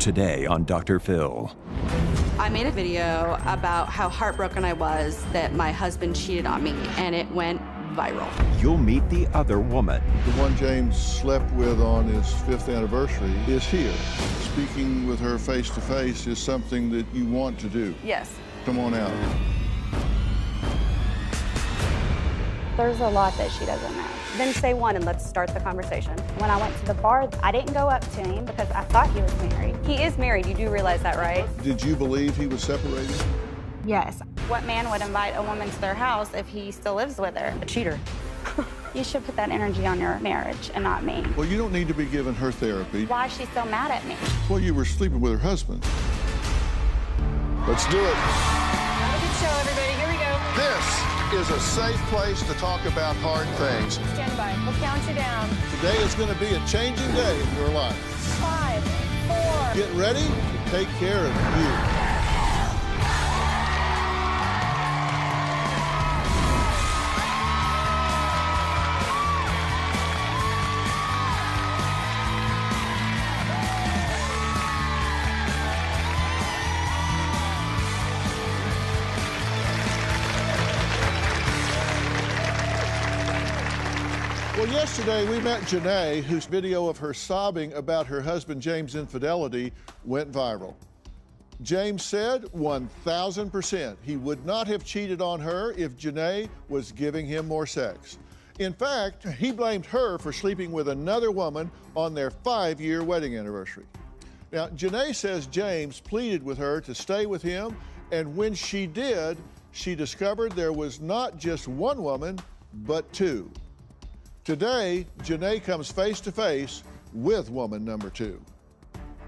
today on Dr. Phil. I made a video about how heartbroken I was that my husband cheated on me, and it went viral. You'll meet the other woman. The one James slept with on his 5th anniversary is here. Speaking with her face to face is something that you want to do. Yes. Come on out. There's a lot that she doesn't know. Then say one and let's start the conversation. When I went to the bar, I didn't go up to him because I thought he was married. He is married, you do realize that, right? Did you believe he was separated? Yes. What man would invite a woman to their house if he still lives with her? A cheater. You should put that energy on your marriage and not me. Well, you don't need to be giving her therapy. Why is she so mad at me? Well, you were sleeping with her husband. Let's do it. Have a good show, everybody. Here we go. This is a safe place to talk about hard things. Stand by. We'll count you down. Today is going to be a changing day in your life. 5, 4. Get ready to take care of you. Well, yesterday we met Janae, whose video of her sobbing about her husband James' infidelity went viral. James said 1,000% he would not have cheated on her if Janae was giving him more sex. In fact, he blamed her for sleeping with another woman on their 5-year wedding anniversary. Now, Janae says James pleaded with her to stay with him, and when she did, she discovered there was not just one woman, but 2. Today, Janae comes face to face with woman number 2.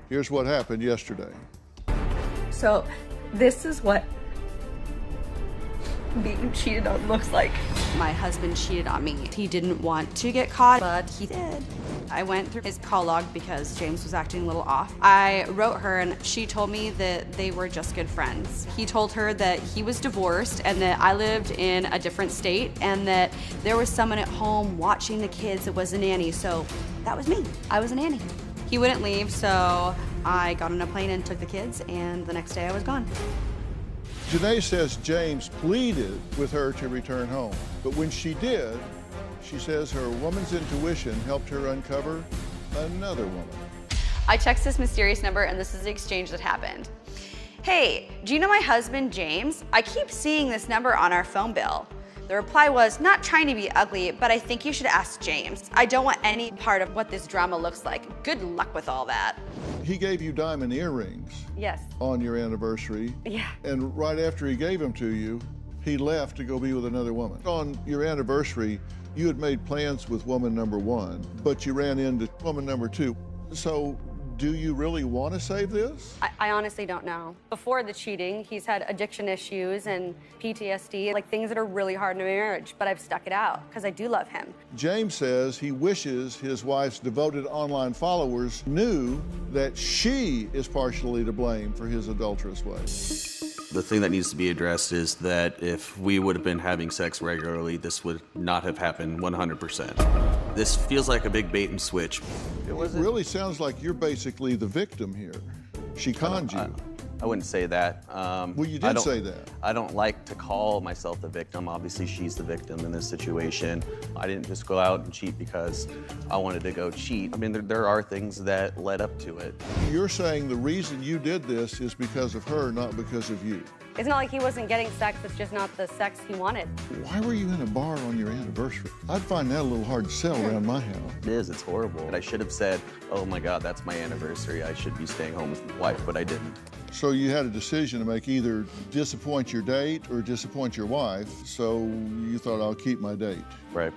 Here's what happened yesterday. So, this is what being cheated on looks like. My husband cheated on me. He didn't want to get caught, but he did. I went through his call log because James was acting a little off. I wrote her and she told me that they were just good friends. He told her that he was divorced and that I lived in a different state and that there was someone at home watching the kids that was a nanny, so that was me. I was a nanny. He wouldn't leave, so I got on a plane and took the kids, and the next day I was gone. Janae says James pleaded with her to return home, but when she did, she says her woman's intuition helped her uncover another woman. I text this mysterious number and this is the exchange that happened. Hey, do you know my husband, James? I keep seeing this number on our phone bill. The reply was, not trying to be ugly, but I think you should ask James. I don't want any part of what this drama looks like. Good luck with all that. He gave you diamond earrings. Yes. On your anniversary. Yeah. And right after he gave them to you, he left to go be with another woman. On your anniversary, you had made plans with woman number 1, but you ran into woman number 2. So, do you really want to save this? I honestly don't know. Before the cheating, he's had addiction issues and PTSD, like things that are really hard in a marriage, but I've stuck it out because I do love him. James says he wishes his wife's devoted online followers knew that she is partially to blame for his adulterous ways. The thing that needs to be addressed is that if we would have been having sex regularly, this would not have happened 100%. This feels like a big bait and switch. It really sounds like you're basically the victim here. She conned you. I wouldn't say that. Well, you did say that. I don't like to call myself the victim. Obviously, she's the victim in this situation. I didn't just go out and cheat because I wanted to go cheat. I mean, there are things that led up to it. You're saying the reason you did this is because of her, not because of you. It's not like he wasn't getting sex, it's just not the sex he wanted. Why were you in a bar on your anniversary? I'd find that a little hard to sell around my house. It is, it's horrible. And I should have said, oh my God, that's my anniversary. I should be staying home with my wife, but I didn't. So you had a decision to make, either disappoint your date or disappoint your wife, so you thought, I'll keep my date. Right.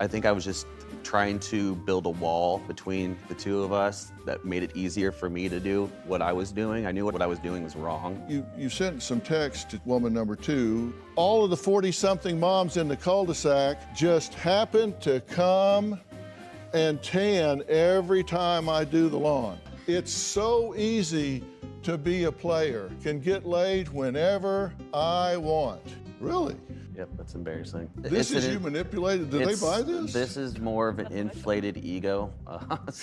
I think I was just trying to build a wall between the two of us that made it easier for me to do what I was doing. I knew what I was doing was wrong. You sent some text to woman number 2. All of the 40-something moms in the cul-de-sac just happen to come and tan every time I do the lawn. It's so easy to be a player. Can get laid whenever I want. Really? Yep, that's embarrassing. This is you manipulated. Did they buy this? This is more of an inflated ego.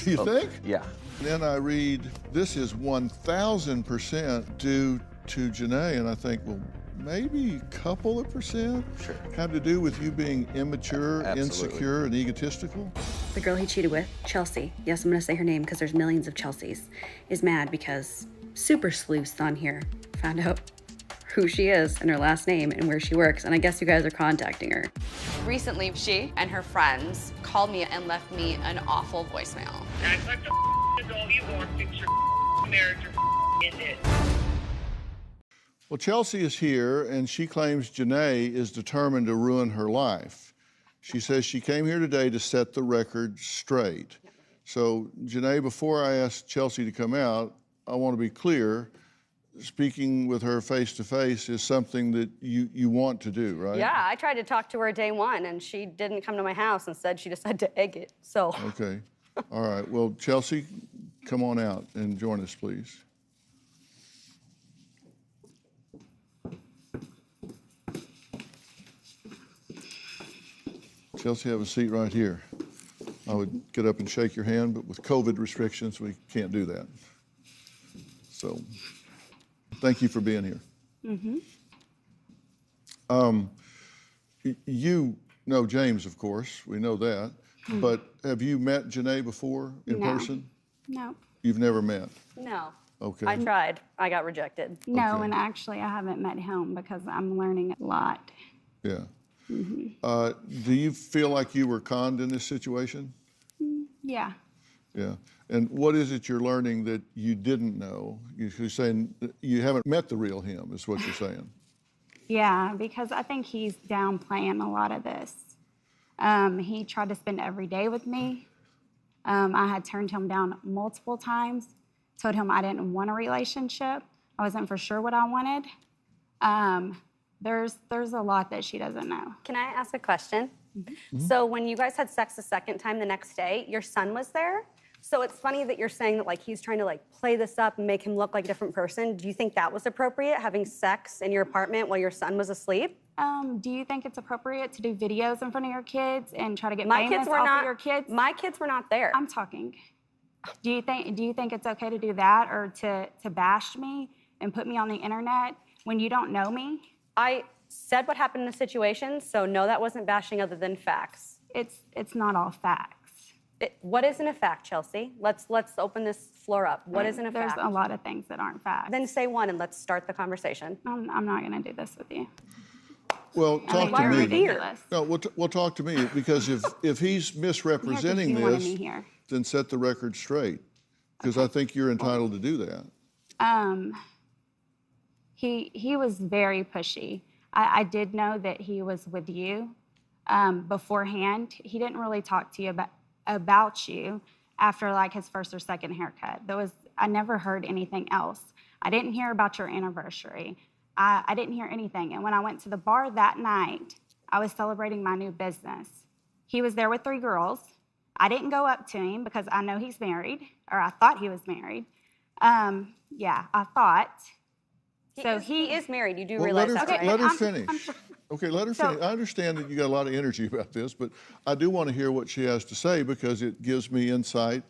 You think? Yeah. Then I read, this is 1,000% due to Janae, and I think, well, maybe a couple of percent Sure. have to do with you being immature, Absolutely. insecure, and egotistical? The girl he cheated with, Chelsea, yes, I'm gonna say her name because there's millions of Chelseas, is mad because super sleuths on here found out who she is and her last name and where she works, and I guess you guys are contacting her. Recently, she and her friends called me and left me an awful voicemail. Act like the is all you want. Fix your marriage or end it. Well, Chelsea is here, and she claims Janae is determined to ruin her life. She says she came here today to set the record straight. So, Janae, before I ask Chelsea to come out, I want to be clear. Speaking with her face-to-face is something that you want to do, right? Yeah, I tried to talk to her day one, and she didn't come to my house. Instead, she decided to egg it, so. Okay. All right. Well, Chelsea, come on out and join us, please. Chelsea, have a seat right here. I would get up and shake your hand, but with COVID restrictions, we can't do that. So, thank you for being here. Mm-hmm. You know James, of course. We know that. But have you met Janae before in No. person? No. You've never met? No. Okay. I tried. I got rejected. No, Okay. and actually I haven't met him because I'm learning a lot. Yeah. Mm-hmm. Do you feel like you were conned in this situation? Yeah. Yeah. And what is it you're learning that you didn't know? You're saying that you haven't met the real him, is what you're saying. Yeah, because I think he's downplaying a lot of this. He tried to spend every day with me. I had turned him down multiple times, told him I didn't want a relationship. I wasn't for sure what I wanted. There's a lot that she doesn't know. Can I ask a question? So when you guys had sex the second time the next day, your son was there? So it's funny that you're saying that like he's trying to like play this up and make him look like a different person. Do you think that was appropriate, having sex in your apartment while your son was asleep? Do you think it's appropriate to do videos in front of your kids and try to get My famous kids were off not. of your kids? My kids were not there. I'm talking. Do you think it's okay to do that or to bash me and put me on the internet when you don't know me? I said what happened in the situation, so no, that wasn't bashing other than facts. It's not all facts. What isn't a fact, Chelsea? Let's open this floor up. What isn't a fact? There's a lot of things that aren't facts. Then say one and let's start the conversation. I'm not going to do this with you. Well, talk why to are me. we here? Ridiculous. No, we'll talk to me, because if he's misrepresenting you wanted this, me here. then set the record straight, because I think you're entitled to do that. He was very pushy. I did know that he was with you beforehand. He didn't really talk to you about you after like his first or second haircut. I never heard anything else. I didn't hear about your anniversary. I didn't hear anything. And when I went to the bar that night, I was celebrating my new business. He was there with 3 girls. I didn't go up to him because I know he's married, or I thought he was married. Yeah, I thought. He is married. You do Well, realize let that, her, right? let her finish. Okay, let her So- finish. I understand that you got a lot of energy about this, but I do want to hear what she has to say, because it gives me insight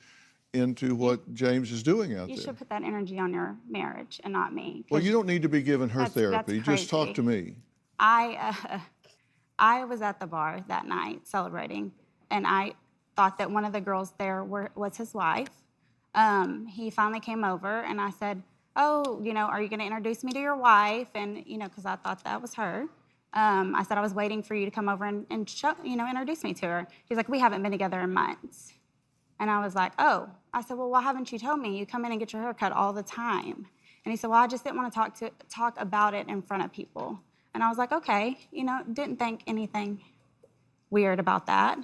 into what James is doing out You there. should put that energy on your marriage and not me. Well, you don't need to be giving her That's therapy. Just talk crazy. to me. I was at the bar that night celebrating, and I thought that one of the girls there was his wife. He finally came over, and I said, "Oh, are you going to introduce me to your wife?" And because I thought that was her. I said I was waiting for you to come over and show, introduce me to her. He's like, "We haven't been together in months." And I was like, "Oh." I said, "Well, why haven't you told me? You come in and get your hair cut all the time." And he said, "Well, I just didn't want to talk about it in front of people." And I was like, "Okay," didn't think anything weird about that.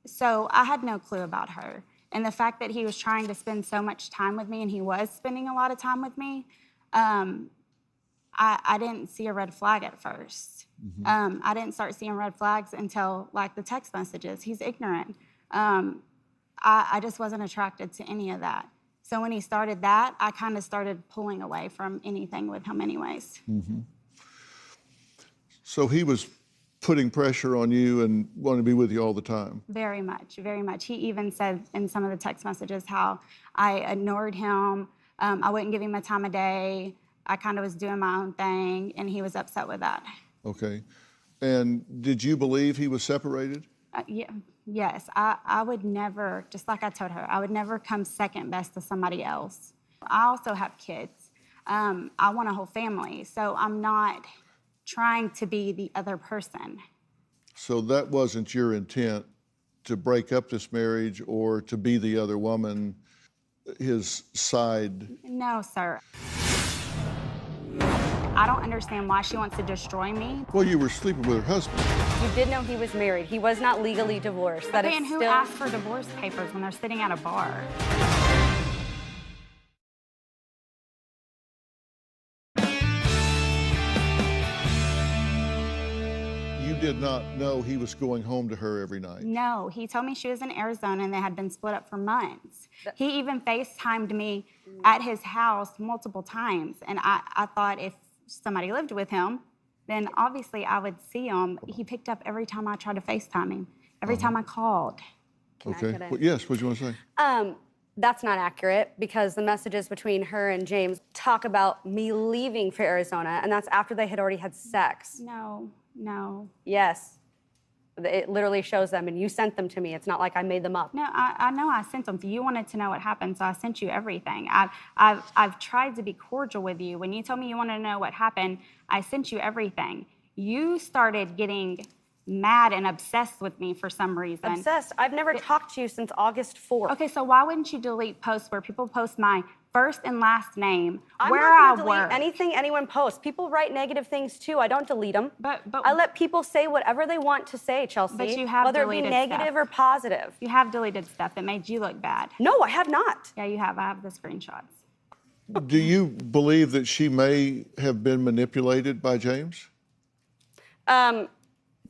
So I had no clue about her. And the fact that he was trying to spend so much time with me, and he was spending a lot of time with me, I didn't see a red flag at first. I didn't start seeing red flags until like the text messages. He's ignorant. I just wasn't attracted to any of that. So when he started that, I kind of started pulling away from anything with him anyways. So he was putting pressure on you and wanting to be with you all the time. Very much, very much. He even said in some of the text messages how I ignored him. I wouldn't give him a time of day. I kind of was doing my own thing, and he was upset with that. Okay. And did you believe he was separated? Yes, I would never, just like I told her, I would never come second best to somebody else. I also have kids. I want a whole family, so I'm not trying to be the other person. So that wasn't your intent to break up this marriage or to be the other woman, his side? No, sir. I don't understand why she wants to destroy me. Well, you were sleeping with her husband. You did know he was married. He was not legally divorced. That Okay, is and who still... asked for divorce papers when they're sitting at a bar? You did not know he was going home to her every night. No, he told me she was in Arizona and they had been split up for months. He even FaceTimed me at his house multiple times, and I thought if somebody lived with him, then obviously I would see him. He picked up every time I tried to FaceTime him, every time I called. Okay. Well, yes, what do you want to say? That's not accurate because the messages between her and James talk about me leaving for Arizona, and that's after they had already had sex. No, no. Yes. It literally shows them, and you sent them to me. It's not like I made them up. No, I know I sent them. You wanted to know what happened, so I sent you everything. I've tried to be cordial with you. When you told me you wanted to know what happened, I sent you everything. You started getting mad and obsessed with me for some reason. Obsessed? I've never talked to you since August 4th. Okay, so why wouldn't you delete posts where people post my first and last name, I'm where not I gonna delete work? anything anyone posts. People write negative things too. I don't delete them. But I let people say whatever they want to say, Chelsea. But you have whether it be deleted negative stuff. or positive. You have deleted stuff that made you look bad. No, I have not. Yeah, you have. I have the screenshots. Do you believe that she may have been manipulated by James?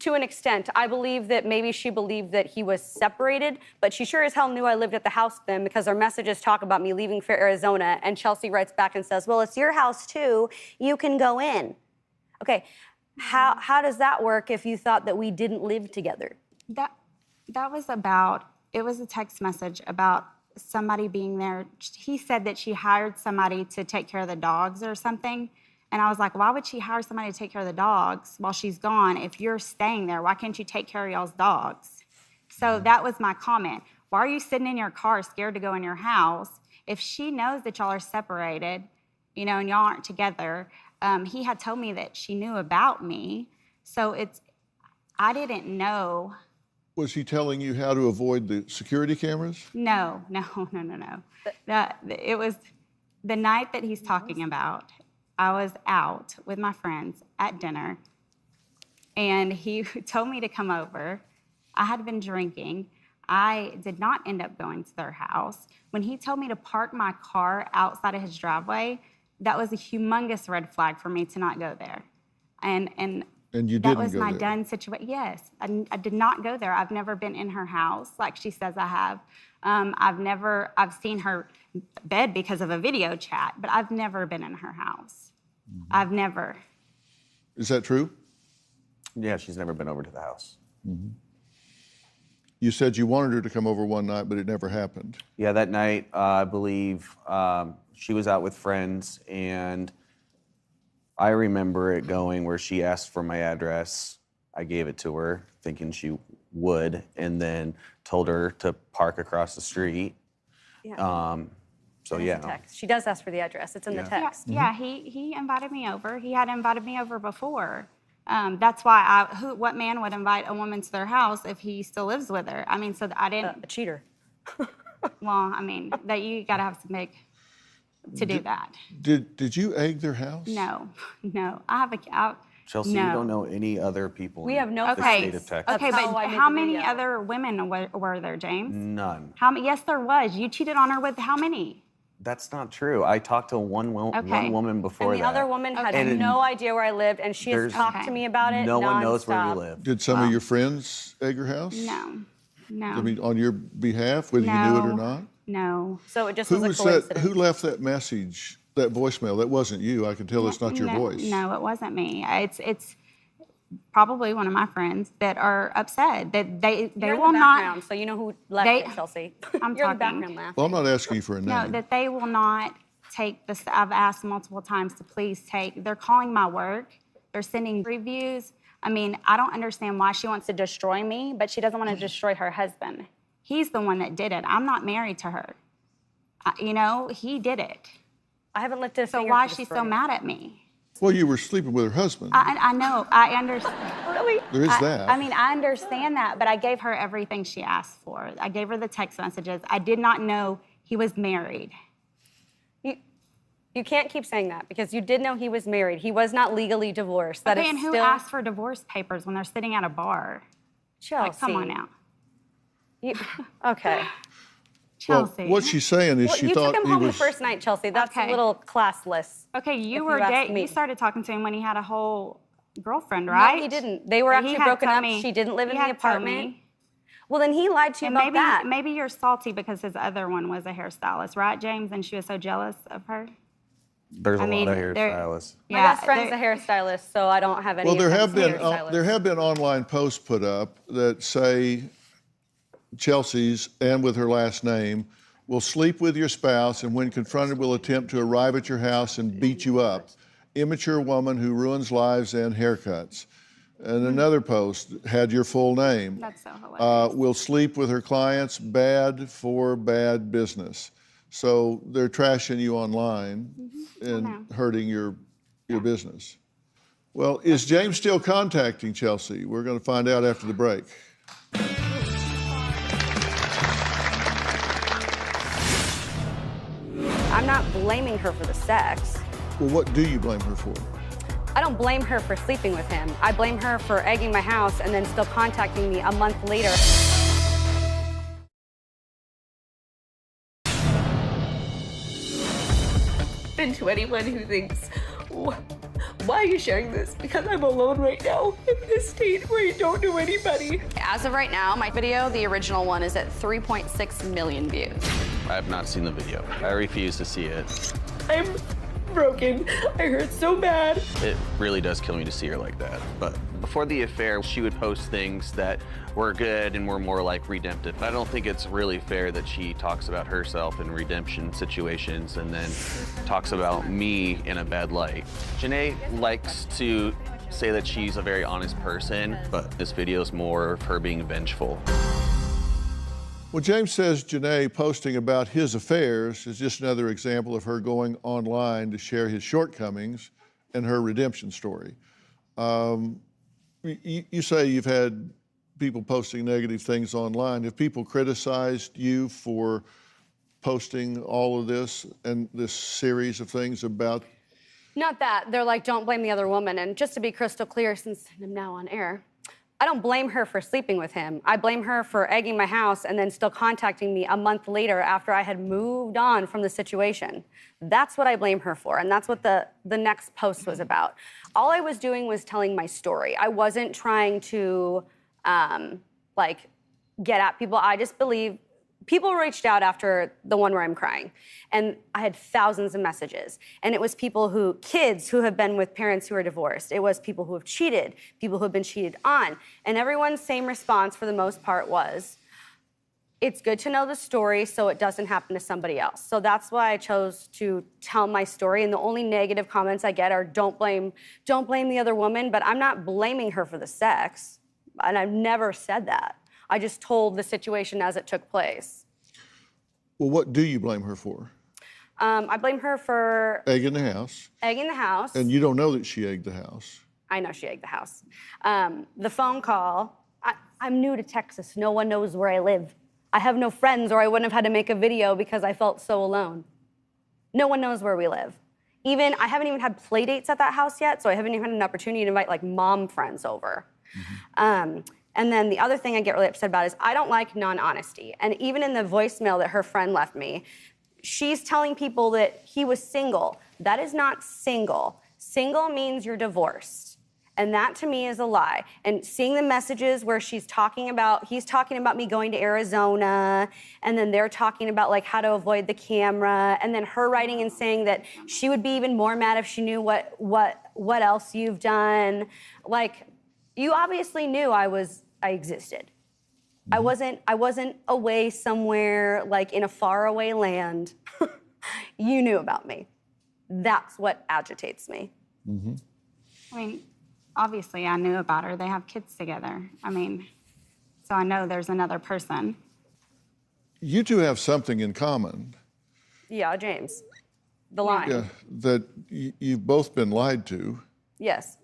To an extent. I believe that maybe she believed that he was separated, but she sure as hell knew I lived at the house with him because our messages talk about me leaving for Arizona, and Chelsea writes back and says, well, it's your house too. You can go in. Okay, how does that work if you thought that we didn't live together? That was about, it was a text message about somebody being there. He said that she hired somebody to take care of the dogs or something. And I was like, why would she hire somebody to take care of the dogs while she's gone? If you're staying there, why can't you take care of y'all's dogs? So that was my comment. Why are you sitting in your car scared to go in your house? If she knows that y'all are separated, you know, and y'all aren't together, he had told me that she knew about me. So I didn't know. Was he telling you how to avoid the security cameras? No. It was the night that he's talking about. I was out with my friends at dinner, and he told me to come over. I had been drinking. I did not end up going to their house. When he told me to park my car outside of his driveway, that was a humongous red flag for me to not go there. And you that didn't was go my there? done situation. Yes, I did not go there. I've never been in her house like she says I have. I've seen her bed because of a video chat, but I've never been in her house. I've never. Is that true? Yeah, she's never been over to the house. You said you wanted her to come over one night, but it never happened. Yeah, that night, I believe she was out with friends, and I remember it going where she asked for my address. I gave it to her, thinking she would, and then told her to park across the street. Yeah. So It's yeah. a text. She does ask for the address. It's in the text. Yeah, he invited me over. He had invited me over before. That's why what man would invite a woman to their house if he still lives with her? I mean, so I didn't. A cheater. Well, I mean, that you got to have some big to do that. Did you egg their house? No. I have a. Chelsea, no. you don't know any other people We in have no the Okay. state of Texas. Okay, That's but how I made how the many video. other women were there, James? None. Yes, there was. You cheated on her with how many? That's not true. I talked to one woman before And the that. other woman had And no idea where I lived, and she has there's- talked to me about it No one knows where we nonstop. live. Did some of your friends egg her house? No. I mean, on your behalf, whether you knew it or not? No. So it just Who was a was that? coincidence. Who left that message, that voicemail? That wasn't you. I can tell it's not your voice. No, it wasn't me. probably one of my friends that are upset that they You're in will the not. background, so you know who left They- it, Chelsea. I'm You're in the talking. background laughing. Well, I'm not asking you for a name. No, that they will not take this. I've asked multiple times to please take. They're calling my work. They're sending reviews. I mean, I don't understand why she wants to destroy me, but she doesn't want to destroy her husband. He's the one that did it. I'm not married to her. You know, he did it. I haven't lifted a So finger why to is she destroy so you. mad at me? Well, you were sleeping with her husband. I know. I understand. Really? There is that. I mean, I understand that, but I gave her everything she asked for. I gave her the text messages. I did not know he was married. You can't keep saying that because you did know he was married. He was not legally divorced. That Okay, is and who still... asked for divorce papers when they're sitting at a bar? Chelsea. Like, come on now. Okay. Well, Chelsea. what she's saying is Well, she you thought took him he home was. the first night, Chelsea. That's Okay. a little classless. Okay, if you ask me. you started talking to him when he had a whole girlfriend, right? No, he didn't. They were He actually had broken told up. me- She didn't live he in the had told apartment. me. Well, then he lied to you And about that. maybe you're salty because his other one was a hairstylist, right, James? And she was so jealous of her. There's a lot of they're- hairstylists. My best friend's a hairstylist, so I don't have any. Well, there offense have to been hairstylists. there have been online posts put up that say Chelsea's and with her last name will sleep with your spouse and when confronted will attempt to arrive at your house and beat you up. Immature woman who ruins lives and haircuts. And another post had your full name. That's so hilarious. Will sleep with her clients, bad for bad business. So they're trashing you online and hurting your business. Well, is James still contacting Chelsea? We're going to find out after the break. I'm not blaming her for the sex. Well, what do you blame her for? I don't blame her for sleeping with him. I blame her for egging my house and then still contacting me a month later. And to anyone who thinks, why are you sharing this? Because I'm alone right now in this state where I don't know anybody. As of right now, my video, the original one, is at 3.6 million views. I have not seen the video. I refuse to see it. I'm broken. I hurt so bad. It really does kill me to see her like that. But before the affair, she would post things that were good and were more like redemptive. I don't think it's really fair that she talks about herself in redemption situations and then talks about me in a bad light. Janae likes to say that she's a very honest person, but this video is more of her being vengeful. Well, James says Janae posting about his affairs is just another example of her going online to share his shortcomings and her redemption story. You say you've had people posting negative things online. Have people criticized you for posting all of this and this series of things about? Not that. They're like, don't blame the other woman. And just to be crystal clear, since I'm now on air, I don't blame her for sleeping with him. I blame her for egging my house and then still contacting me a month later after I had moved on from the situation. That's what I blame her for, and that's what the next post was about. All I was doing was telling my story. I wasn't trying to, get at people. I just believe people reached out after the one where I'm crying, and I had thousands of messages. And it was kids who have been with parents who are divorced. It was people who have cheated, people who have been cheated on. And everyone's same response for the most part was, it's good to know the story so it doesn't happen to somebody else. So that's why I chose to tell my story. And the only negative comments I get are, don't blame the other woman, but I'm not blaming her for the sex. And I've never said that. I just told the situation as it took place. Well, what do you blame her for? I blame her for Egging the house. egging the house. And you don't know that she egged the house. I know she egged the house. The phone call, I'm new to Texas. No one knows where I live. I have no friends, or I wouldn't have had to make a video because I felt so alone. No one knows where we live. I haven't even had play dates at that house yet, so I haven't even had an opportunity to invite mom friends over. Mm-hmm. And then the other thing I get really upset about is I don't like non-honesty. And even in the voicemail that her friend left me, she's telling people that he was single. That is not single. Single means you're divorced. And that to me is a lie. And seeing the messages where he's talking about me going to Arizona, and then they're talking about how to avoid the camera, and then her writing and saying that she would be even more mad if she knew what else you've done. You obviously knew I existed. I wasn't away somewhere like in a faraway land. You knew about me. That's what agitates me. I mean, obviously I knew about her. They have kids together. I mean, so I know there's another person. You two have something in common. Yeah, James. The line. Yeah, that you've both been lied to Yes.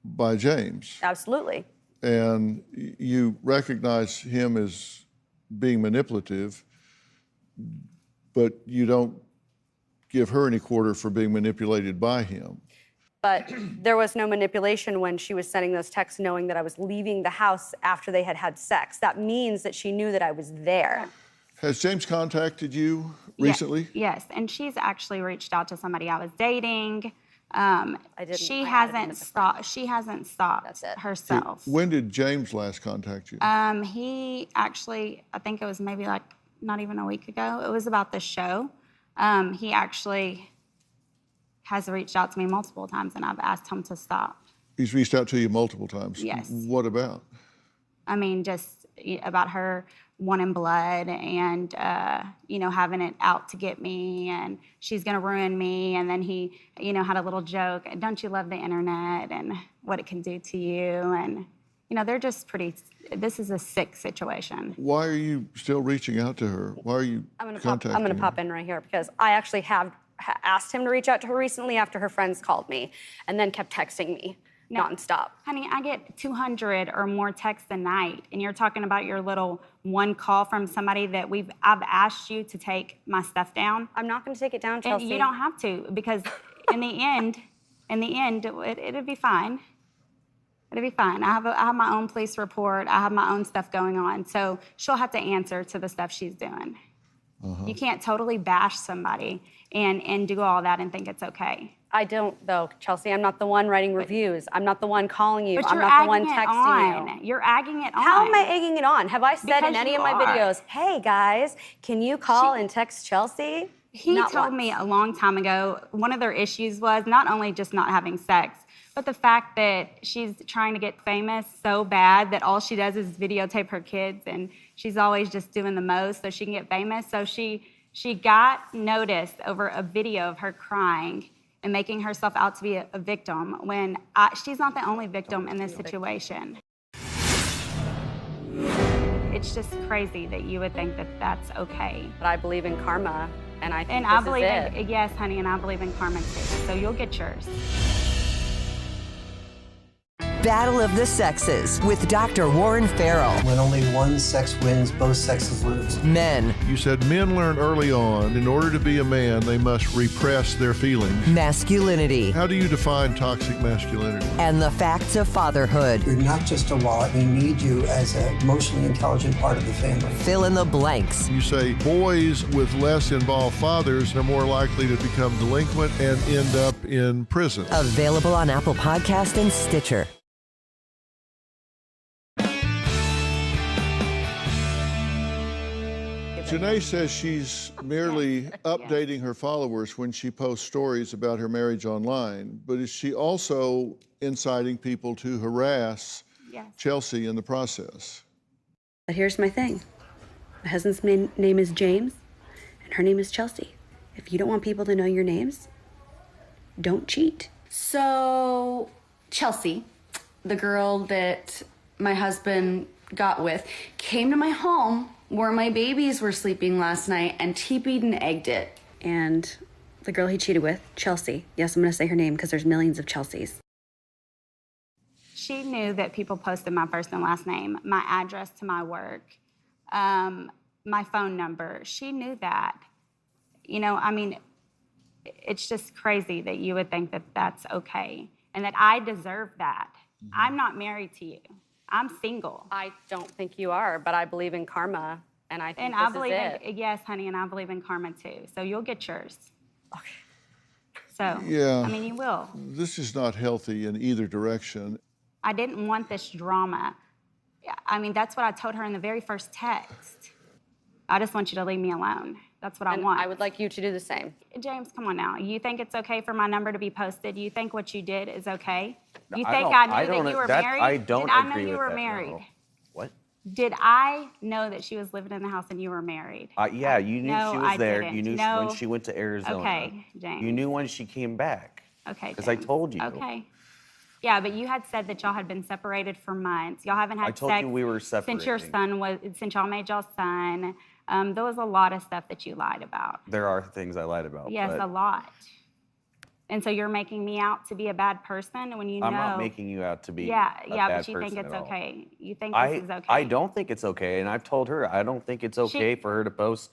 by James. Absolutely. And you recognize him as being manipulative, but you don't give her any quarter for being manipulated by him. But there was no manipulation when she was sending those texts knowing that I was leaving the house after they had had sex. That means that she knew that I was there. Has James contacted you recently? Yes, and she's actually reached out to somebody I was dating. She I hasn't stopped. She hasn't stopped That's it. herself. When did James last contact you? He actually, I think it was maybe like not even a week ago. It was about the show. He actually has reached out to me multiple times, and I've asked him to stop. He's reached out to you multiple times. Yes. What about? I mean, just about her wanting blood and, having it out to get me, and she's gonna ruin me. And then he, had a little joke, don't you love the internet and what it can do to you? And, they're just this is a sick situation. Why are you still reaching out to her? Why are you contacting her? I'm gonna pop in right here because I actually have asked him to reach out to her recently after her friends called me and then kept texting me nonstop. Honey, I get 200 or more texts a night, and you're talking about your little one call from somebody that I've asked you to take my stuff down. I'm not gonna take it down, Chelsea. And you don't have to, because in the end, it'll be fine. It'll be fine. I have my own police report. I have my own stuff going on. So she'll have to answer to the stuff she's doing. You can't totally bash somebody and do all that and think it's okay. I don't, though, Chelsea. I'm not the one writing reviews. I'm not the one calling you. But I'm you're not the one egging it texting on. you. You're egging it on. How am I egging it on? Have I said Because in any you of my are. videos, hey guys, can you call and text Chelsea? He Not told once. me a long time ago, one of their issues was not only just not having sex, but the fact that she's trying to get famous so bad that all she does is videotape her kids, and she's always just doing the most so she can get famous. So she got noticed over a video of her crying and making herself out to be a victim when she's not the only victim in this situation. It's just crazy that you would think that that's okay. But I believe in karma, and I think And this I believe is it. yes, honey, and I believe in karma too. So you'll get yours. Battle of the Sexes with Dr. Warren Farrell. When only one sex wins, both sexes lose. Men. You said men learn early on, in order to be a man, they must repress their feelings. Masculinity. How do you define toxic masculinity? And the facts of fatherhood. You're not just a wallet. We need you as an emotionally intelligent part of the family. Fill in the blanks. You say boys with less involved fathers are more likely to become delinquent and end up in prison. Available on Apple Podcast and Stitcher. Janae says she's merely updating her followers when she posts stories about her marriage online, but is she also inciting people to harass Chelsea in the process? But here's my thing. My husband's name is James, and her name is Chelsea. If you don't want people to know your names, don't cheat. So, Chelsea, the girl that my husband got with, came to my home where my babies were sleeping last night and TP'd and egged it. And the girl he cheated with, Chelsea. Yes, I'm going to say her name because there's millions of Chelseas. She knew that people posted my first and last name, my address to my work, my phone number. She knew that. It's just crazy that you would think that that's okay and that I deserve that. I'm not married to you. I'm single. I don't think you are, but I believe in karma, and I think I this believe is it. yes, honey, and I believe in karma too. So you'll get yours. Okay. So, Yeah. you will. This is not healthy in either direction. I didn't want this drama. That's what I told her in the very first text. I just want you to leave me alone. That's what I And want. I would like you to do the same. James, come on now. You think it's okay for my number to be posted? You think what you did is okay? You I think don't- I knew I that don't- you were that- married? I don't Did I know agree you with were that, no. married? What? Did I know that she was living in the house and you were married? Yeah, you knew No, she was I there. didn't. You knew No. when she went to Arizona. Okay, James. You knew when she came back. Okay, Because I James. told you. Okay. Yeah, but you had said that y'all had been separated for months. Y'all haven't had I told sex you we were since your separating. since y'all made y'all's son. There was a lot of stuff that you lied about. There are things I lied about. Yes, but a lot. And so you're making me out to be a bad person when you know. I'm not making you out to be Yeah, a yeah, bad but you think person it's at all. okay. You think this is okay. I don't think it's okay, and I've told her I don't think it's okay for her to post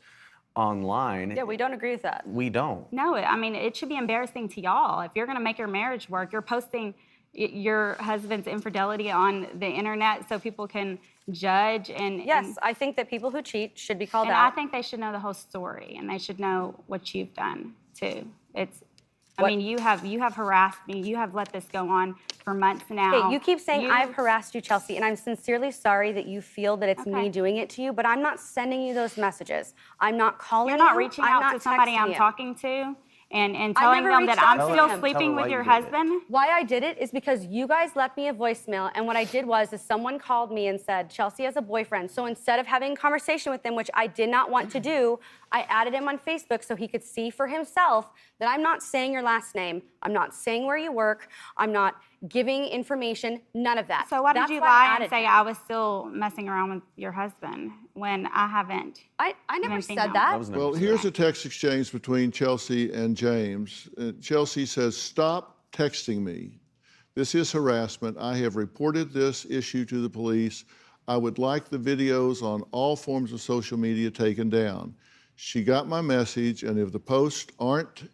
online. Yeah, we don't agree with that. We don't. No, I mean, it should be embarrassing to y'all. If you're going to make your marriage work, you're posting your husband's infidelity on the internet so people can judge and Yes, I think that people who cheat should be called and out. I think they should know the whole story and they should know what you've done too. I What- mean, you have harassed me. You have let this go on for months now. Hey, you keep saying I've harassed you, Chelsea, and I'm sincerely sorry that you feel that it's me doing it to you, but I'm not sending you those messages. I'm not calling You're you. not reaching I'm out not to somebody texting I'm you. talking to and I telling never them that reached I'm out to still him. sleeping with why your you did it. husband. Why I did it is because you guys left me a voicemail, and what I did was someone called me and said, Chelsea has a boyfriend. So instead of having a conversation with him, which I did not want to do, I added him on Facebook so he could see for himself that I'm not saying your last name, I'm not saying where you work, I'm not giving information, none of that. So why did That's you why I lie and added say him. I was still messing around with your husband when I haven't? I never even seen said him. that. was never Well, said. here's a text exchange between Chelsea and James. Chelsea says, "Stop texting me. This is harassment. I have reported this issue to the police. I would like the videos on all forms of social media taken down. She got my message, and if the posts aren't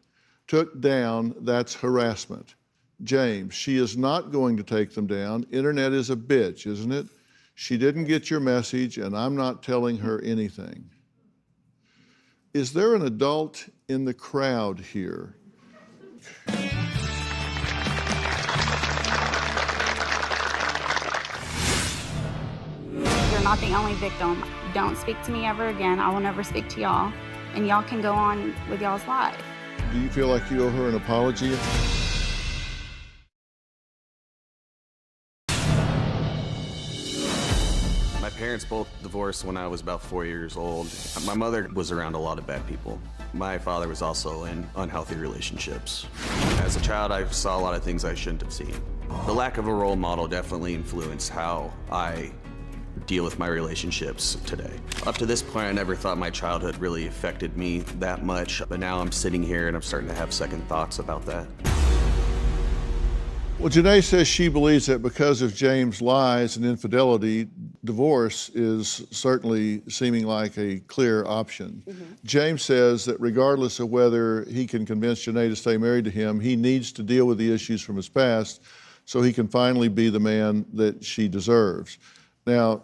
took down, that's harassment. James, she is not going to take them down. Internet is a bitch, isn't it? She didn't get your message, and I'm not telling her anything." Is there an adult in the crowd here? You're not the only victim. Don't speak to me ever again. I will never speak to y'all. And y'all can go on with y'all's life. Do you feel like you owe her an apology? My parents both divorced when I was about 4 years old. My mother was around a lot of bad people. My father was also in unhealthy relationships. As a child, I saw a lot of things I shouldn't have seen. The lack of a role model definitely influenced how I deal with my relationships today. Up to this point, I never thought my childhood really affected me that much, but now I'm sitting here and I'm starting to have second thoughts about that. Well, Janae says she believes that because of James' lies and infidelity, divorce is certainly seeming like a clear option. James says that regardless of whether he can convince Janae to stay married to him, he needs to deal with the issues from his past so he can finally be the man that she deserves. Now,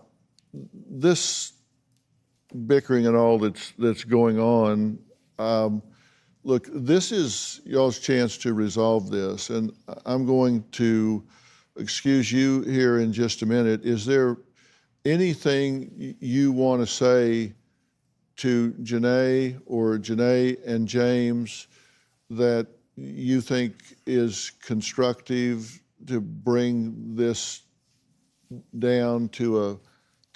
this bickering and all that's going on, look, this is y'all's chance to resolve this, and I'm going to excuse you here in just a minute. Is there anything you want to say to Janae or Janae and James that you think is constructive to bring this down to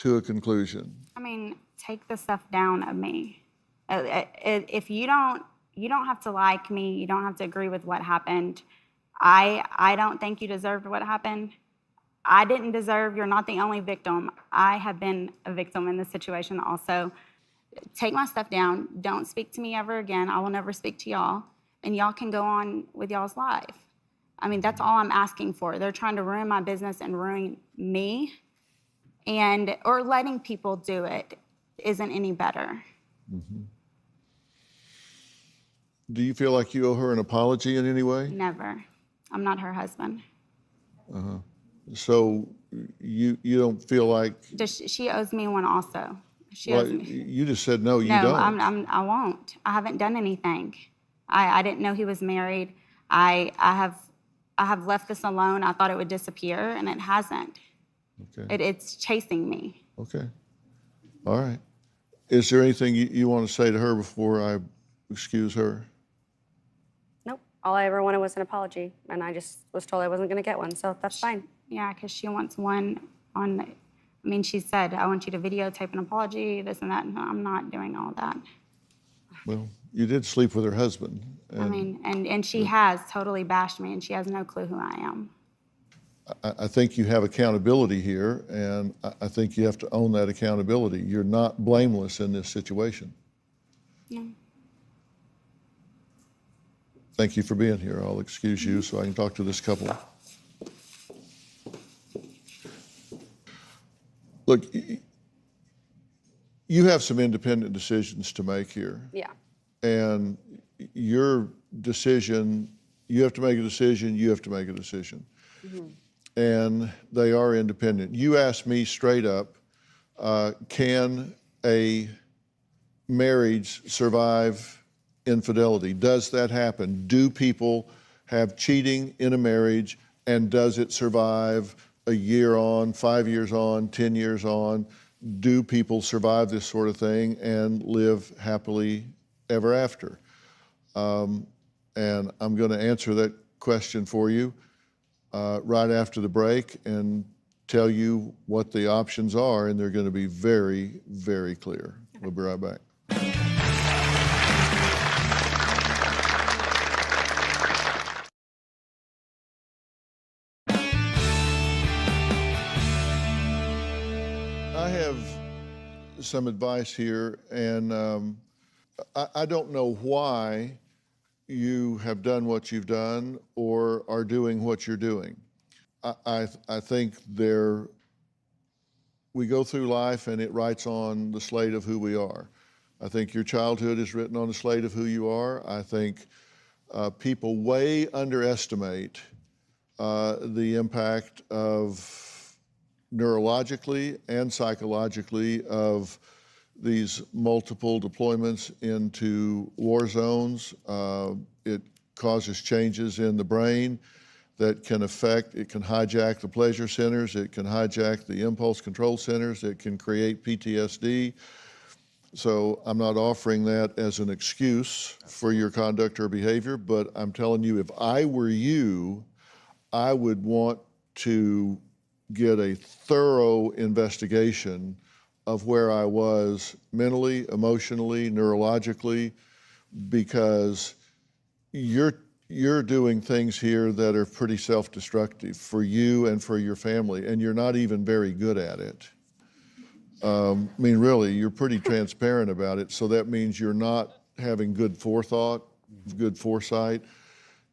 a conclusion? I mean, take the stuff down of me. If you don't have to like me. You don't have to agree with what happened. I don't think you deserved what happened. I didn't deserve. You're not the only victim. I have been a victim in this situation also. Take my stuff down. Don't speak to me ever again. I will never speak to y'all. And y'all can go on with y'all's life. I mean, that's all I'm asking for. They're trying to ruin my business and ruin me. Or letting people do it isn't any better. Mm-hmm. Do you feel like you owe her an apology in any way? Never. I'm not her husband. Uh-huh. So you don't feel like... She owes me one also. She well, owes me. you just said no, you No, don't. I won't. I haven't done anything. I didn't know he was married. I have left this alone. I thought it would disappear, and it hasn't. Okay. It's chasing me. Okay. All right. Is there anything you want to say to her before I excuse her? Nope. All I ever wanted was an apology, and I just was told I wasn't going to get one, so that's fine. Yeah, because she wants one on, I mean, she said, I want you to videotape an apology, this and that. No, I'm not doing all that. Well, you did sleep with her husband. I mean, and she has totally bashed me, and she has no clue who I am. I think you have accountability here, and I think you have to own that accountability. You're not blameless in this situation. Yeah. Thank you for being here. I'll excuse you so I can talk to this couple. Look, you have some independent decisions to make here. Yeah. And your decision, you have to make a decision, you have to make a decision. Mm-hmm. And they are independent. You asked me straight up, can a marriage survive infidelity? Does that happen? Do people have cheating in a marriage, and does it survive a year on, 5 years on, 10 years on? Do people survive this sort of thing and live happily ever after? And I'm going to answer that question for you right after the break and tell you what the options are, and they're going to be very, very clear. We'll be right back. I have some advice here, and I don't know why you have done what you've done or are doing what you're doing. I think we go through life and it writes on the slate of who we are. I think your childhood is written on the slate of who you are. I think people way underestimate the impact of neurologically and psychologically of these multiple deployments into war zones. It causes changes in the brain that can hijack the pleasure centers, it can hijack the impulse control centers, it can create PTSD. So I'm not offering that as an excuse for your conduct or behavior, but I'm telling you, if I were you, I would want to get a thorough investigation of where I was mentally, emotionally, neurologically, because you're doing things here that are pretty self-destructive for you and for your family, and you're not even very good at it. I mean, really, you're pretty transparent about it, so that means you're not having good forethought, good foresight.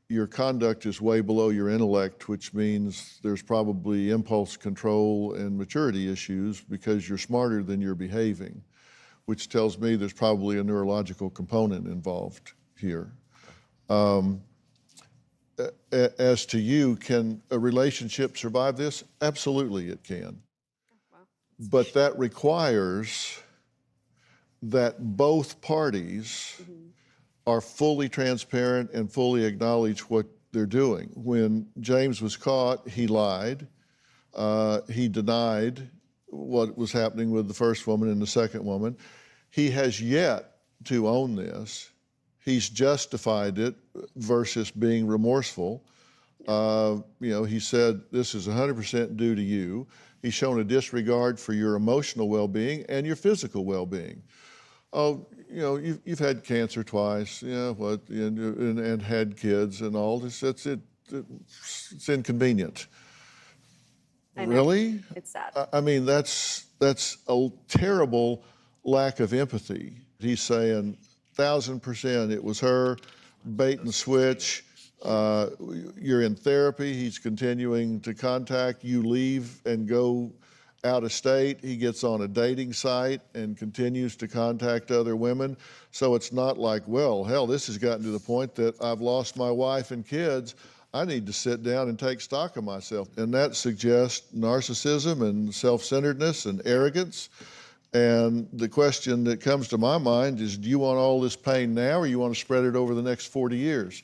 Your conduct is way below your intellect, which means there's probably impulse control and maturity issues because you're smarter than you're behaving, which tells me there's probably a neurological component involved here. As to you, can a relationship survive this? Absolutely it can. But that requires that both parties are fully transparent and fully acknowledge what they're doing. When James was caught, he lied. He denied what was happening with the first woman and the second woman. He has yet to own this. He's justified it versus being remorseful. He said, this is 100% due to you. He's shown a disregard for your emotional well-being and your physical well-being. Oh, you've had cancer twice, and had kids and all this. It's inconvenient. Really? It's sad. I mean, that's a terrible lack of empathy. He's saying 1,000% it was her, bait and switch. You're in therapy. He's continuing to contact you, leave and go out of state. He gets on a dating site and continues to contact other women. So it's not like, well, hell, this has gotten to the point that I've lost my wife and kids. I need to sit down and take stock of myself. And that suggests narcissism and self-centeredness and arrogance. And the question that comes to my mind is, do you want all this pain now, or you want to spread it over the next 40 years?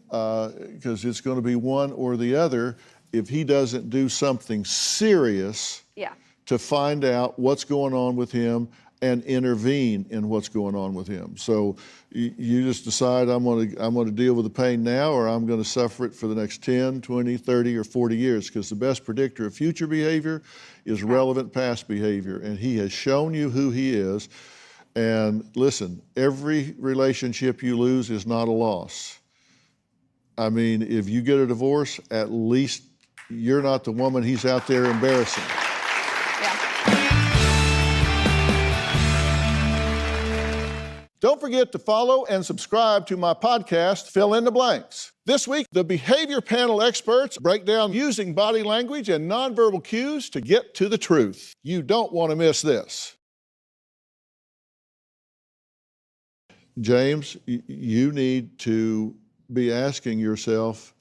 Because it's going to be one or the other if he doesn't do something serious to find out what's going on with him and intervene in what's going on with him. So you just decide, I'm going to deal with the pain now, or I'm going to suffer it for the next 10, 20, 30, or 40 years, because the best predictor of future behavior is relevant past behavior, and he has shown you who he is. And listen, every relationship you lose is not a loss. I mean, if you get a divorce, at least you're not the woman he's out there embarrassing. Don't forget to follow and subscribe to my podcast, Fill in the Blanks. This week, the behavior panel experts break down using body language and nonverbal cues to get to the truth. You don't want to miss this. James, you need to be asking yourself,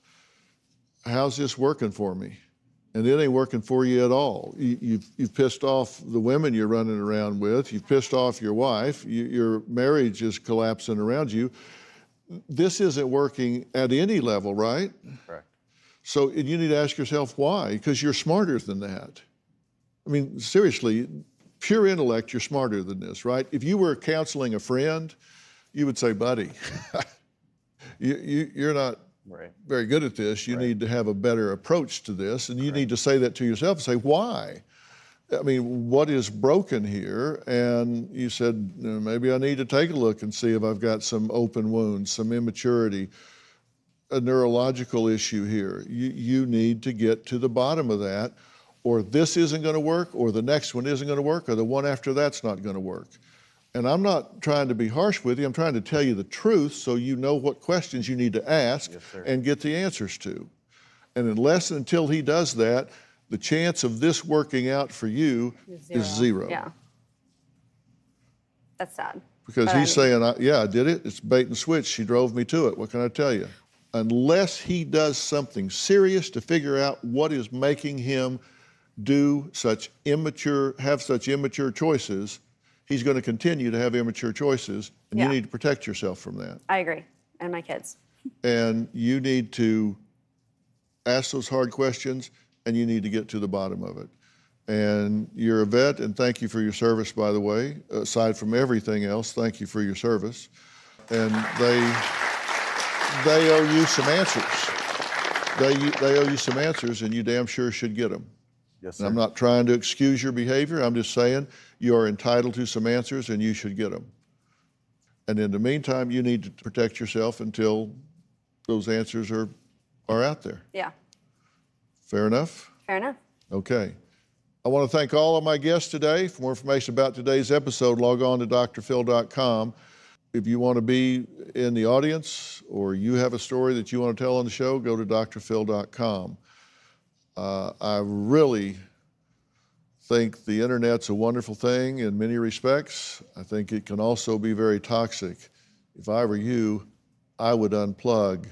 how's this working for me? And it ain't working for you at all. You've pissed off the women you're running around with. You've pissed off your wife. Your marriage is collapsing around you. This isn't working at any level, right? Correct. So you need to ask yourself why, because you're smarter than that. I mean, seriously, pure intellect, you're smarter than this, right? If you were counseling a friend, you would say, buddy, you're not very good at this. You need to have a better approach to this, and you need to say that to yourself and say, why? I mean, what is broken here? And you said, maybe I need to take a look and see if I've got some open wounds, some immaturity, a neurological issue here. You need to get to the bottom of that, or this isn't going to work, or the next one isn't going to work, or the one after that's not going to work. And I'm not trying to be harsh with you. I'm trying to tell you the truth so you know what questions you need to ask and get the answers to. And until he does that, the chance of this working out for you is zero. Yeah. That's sad. Because he's saying, yeah, I did it. It's bait and switch. She drove me to it. What can I tell you? Unless he does something serious to figure out what is making him have such immature choices, he's going to continue to have immature choices, and you need to protect yourself from that. I agree, and my kids. And you need to ask those hard questions, and you need to get to the bottom of it. And you're a vet, and thank you for your service, by the way. Aside from everything else, thank you for your service. And they owe you some answers. They owe you some answers, and you damn sure should get them. Yes, sir. I'm not trying to excuse your behavior. I'm just saying you are entitled to some answers, and you should get them. And in the meantime, you need to protect yourself until those answers are out there. Yeah. Fair enough? Fair enough. Okay. I want to thank all of my guests today. For more information about today's episode, log on to drphil.com. If you want to be in the audience or you have a story that you want to tell on the show, go to drphil.com. I really think the internet's a wonderful thing in many respects. I think it can also be very toxic. If I were you, I would unplug,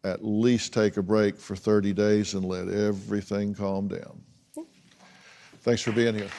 at least take a break for 30 days and let everything calm down. Thanks for being here.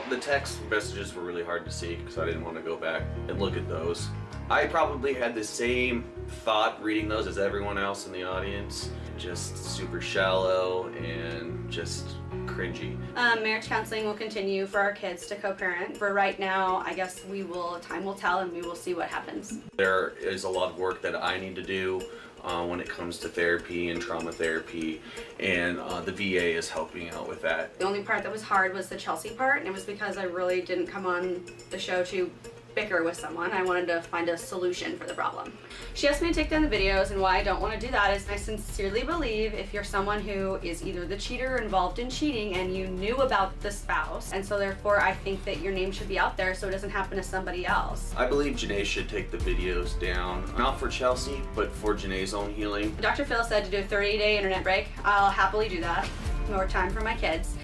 The text messages were really hard to see because I didn't want to go back and look at those. I probably had the same thought reading those as everyone else in the audience. Just super shallow and just cringy. Marriage counseling will continue for our kids to co-parent. For right now, I guess time will tell, and we will see what happens. There is a lot of work that I need to do when it comes to therapy and trauma therapy, and the VA is helping out with that. The only part that was hard was the Chelsea part, and it was because I really didn't come on the show to bicker with someone. I wanted to find a solution for the problem. She asked me to take down the videos, and why I don't want to do that is I sincerely believe if you're someone who is either the cheater or involved in cheating and you knew about the spouse, and so therefore I think that your name should be out there so it doesn't happen to somebody else. I believe Janae should take the videos down, not for Chelsea, but for Janae's own healing. Dr. Phil said to do a 30-day internet break. I'll happily do that. More time for my kids.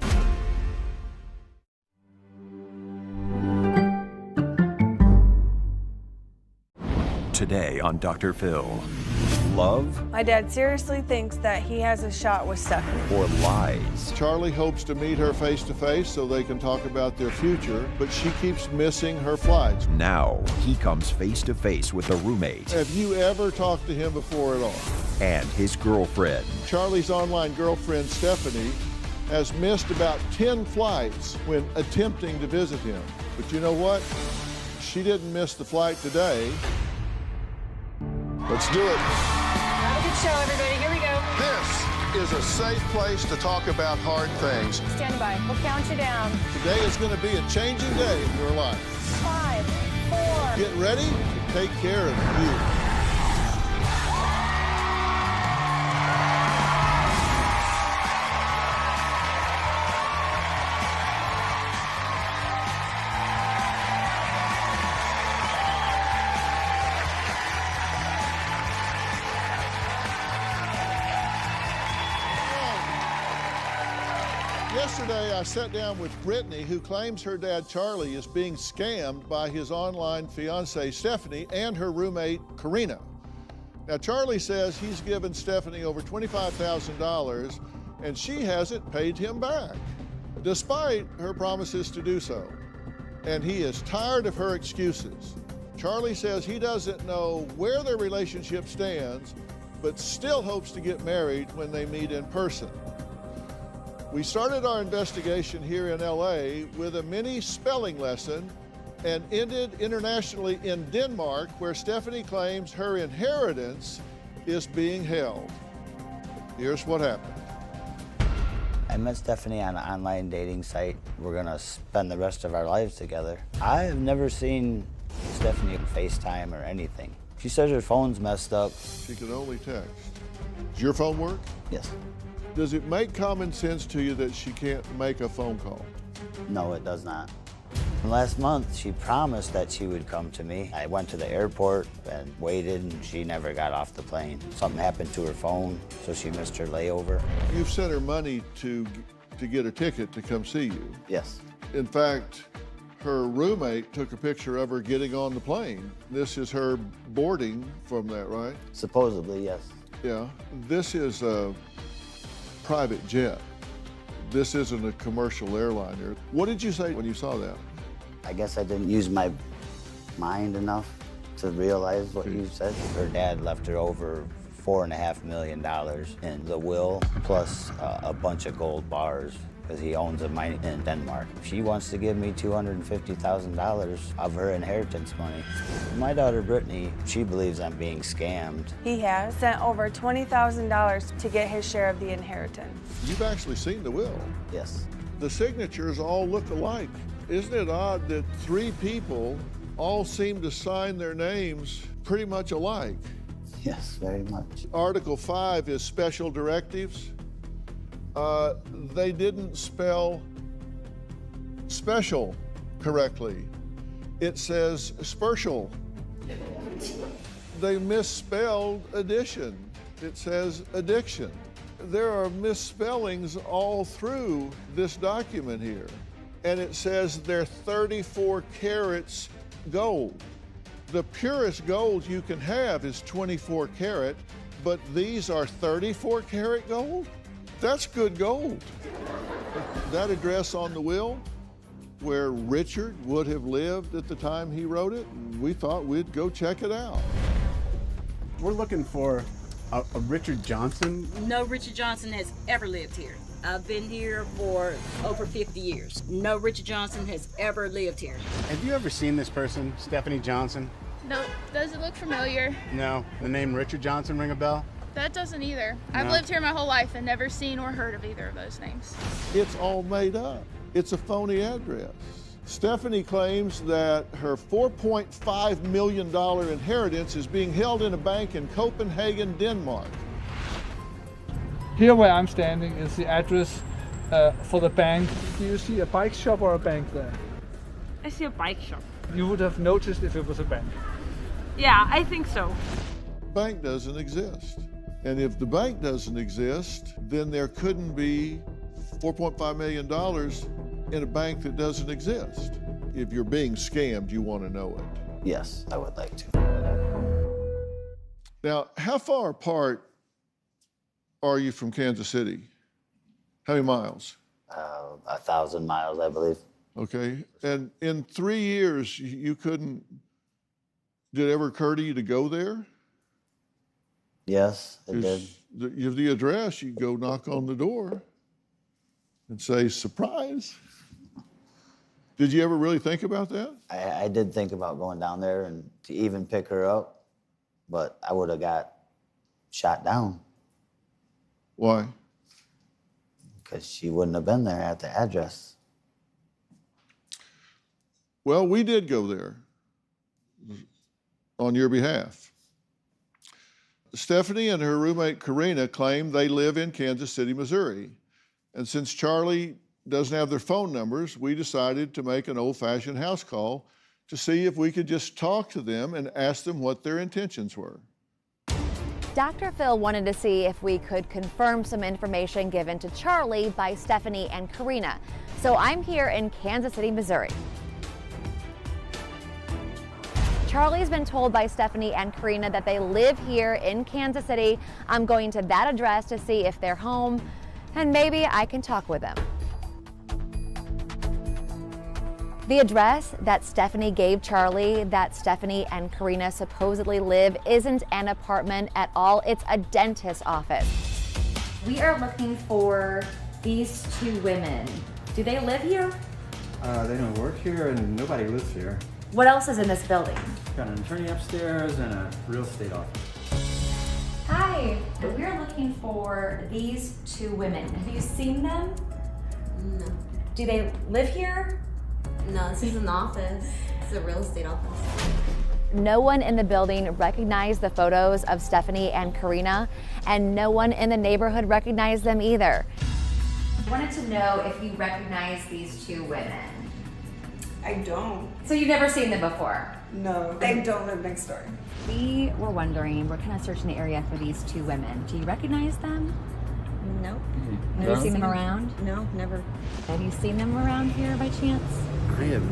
Today on Dr. Phil. love My dad seriously thinks that he has a shot with Stephanie. or lies? Charlie hopes to meet her face to face so they can talk about their future, but she keeps missing her flights. Now he comes face to face with a roommate Have you ever talked to him before at all? and his girlfriend. Charlie's online girlfriend, Stephanie, has missed about 10 flights when attempting to visit him. But you know what? She didn't miss the flight today. Let's do it. Have a good show, everybody. Here we go. This is a safe place to talk about hard things. Stand by. We'll count you down. Today is going to be a changing day in your life. 5, 4. Get ready to take care of you. Yesterday, I sat down with Brittany, who claims her dad, Charlie, is being scammed by his online fiancée, Stephanie, and her roommate, Karina. Now, Charlie says he's given Stephanie over $25,000, and she hasn't paid him back, despite her promises to do so. And he is tired of her excuses. Charlie says he doesn't know where their relationship stands, but still hopes to get married when they meet in person. We started our investigation here in LA with a mini spelling lesson and ended internationally in Denmark, where Stephanie claims her inheritance is being held. Here's what happened. I met Stephanie on an online dating site. We're gonna spend the rest of our lives together. I have never seen Stephanie FaceTime or anything. She says her phone's messed up. She can only text. Does your phone work? Yes. Does it make common sense to you that she can't make a phone call? No, it does not. Last month, she promised that she would come to me. I went to the airport and waited, and she never got off the plane. Something happened to her phone, so she missed her layover. You've sent her money to get a ticket to come see you. Yes. In fact, her roommate took a picture of her getting on the plane. This is her boarding from that, right? Supposedly, yes. Yeah. This is a private jet. This isn't a commercial airliner. What did you say when you saw that? I guess I didn't use my mind enough to realize what you said. Her dad left her over $4.5 million in the will, plus a bunch of gold bars, because he owns a mine in Denmark. She wants to give me $250,000 of her inheritance money. My daughter Brittany, she believes I'm being scammed. He has sent over $20,000 to get his share of the inheritance. You've actually seen the will. Yes. The signatures all look alike. Isn't it odd that three people all seem to sign their names pretty much alike? Yes, very much. Article 5 is special directives. They didn't spell special correctly. It says special. They misspelled addition. It says addiction. There are misspellings all through this document here. And it says they're 34 carats gold. The purest gold you can have is 24 karat, but these are 34 karat gold? That's good gold. That address on the will, where Richard would have lived at the time he wrote it, we thought we'd go check it out. We're looking for a Richard Johnson. No Richard Johnson has ever lived here. I've been here for over 50 years. No Richard Johnson has ever lived here. Have you ever seen this person, Stephanie Johnson? No, does it look familiar? No. The name Richard Johnson ring a bell? That doesn't either. No. I've lived here my whole life and never seen or heard of either of those names. It's all made up. It's a phony address. Stephanie claims that her $4.5 million inheritance is being held in a bank in Copenhagen, Denmark. Here where I'm standing is the address for the bank. Do you see a bike shop or a bank there? I see a bike shop. You would have noticed if it was a bank. Yeah, I think so. Bank doesn't exist. And if the bank doesn't exist, then there couldn't be $4.5 million in a bank that doesn't exist. If you're being scammed, you want to know it. Yes, I would like to. Now, how far apart are you from Kansas City? How many miles? 1,000 miles, I believe. Okay. And in 3 years, you couldn't, did it ever occur to you to go there? Yes, it did. You have the address, you go knock on the door and say, surprise. Did you ever really think about that? I did think about going down there and to even pick her up, but I would have got shot down. Why? Because she wouldn't have been there at the address. Well, we did go there on your behalf. Stephanie and her roommate Karina claim they live in Kansas City, Missouri. And since Charlie doesn't have their phone numbers, we decided to make an old-fashioned house call to see if we could just talk to them and ask them what their intentions were. Dr. Phil wanted to see if we could confirm some information given to Charlie by Stephanie and Karina. So I'm here in Kansas City, Missouri. Charlie's been told by Stephanie and Karina that they live here in Kansas City. I'm going to that address to see if they're home, and maybe I can talk with them. The address that Stephanie gave Charlie, that Stephanie and Karina supposedly live, isn't an apartment at all. It's a dentist's office. We are looking for these two women. Do they live here? They don't work here and nobody lives here. What else is in this building? Got an attorney upstairs and a real estate office. Hi, we're looking for these two women. Have you seen them? No. Do they live here? No, this is an office. It's a real estate office. No one in the building recognized the photos of Stephanie and Karina, and no one in the neighborhood recognized them either. I wanted to know if you recognize these two women. I don't. So you've never seen them before? No, they don't live next door. We were wondering, we're kind of searching the area for these two women. Do you recognize them? Nope. Never seen them around? No, never. Have you seen them around here by chance? I have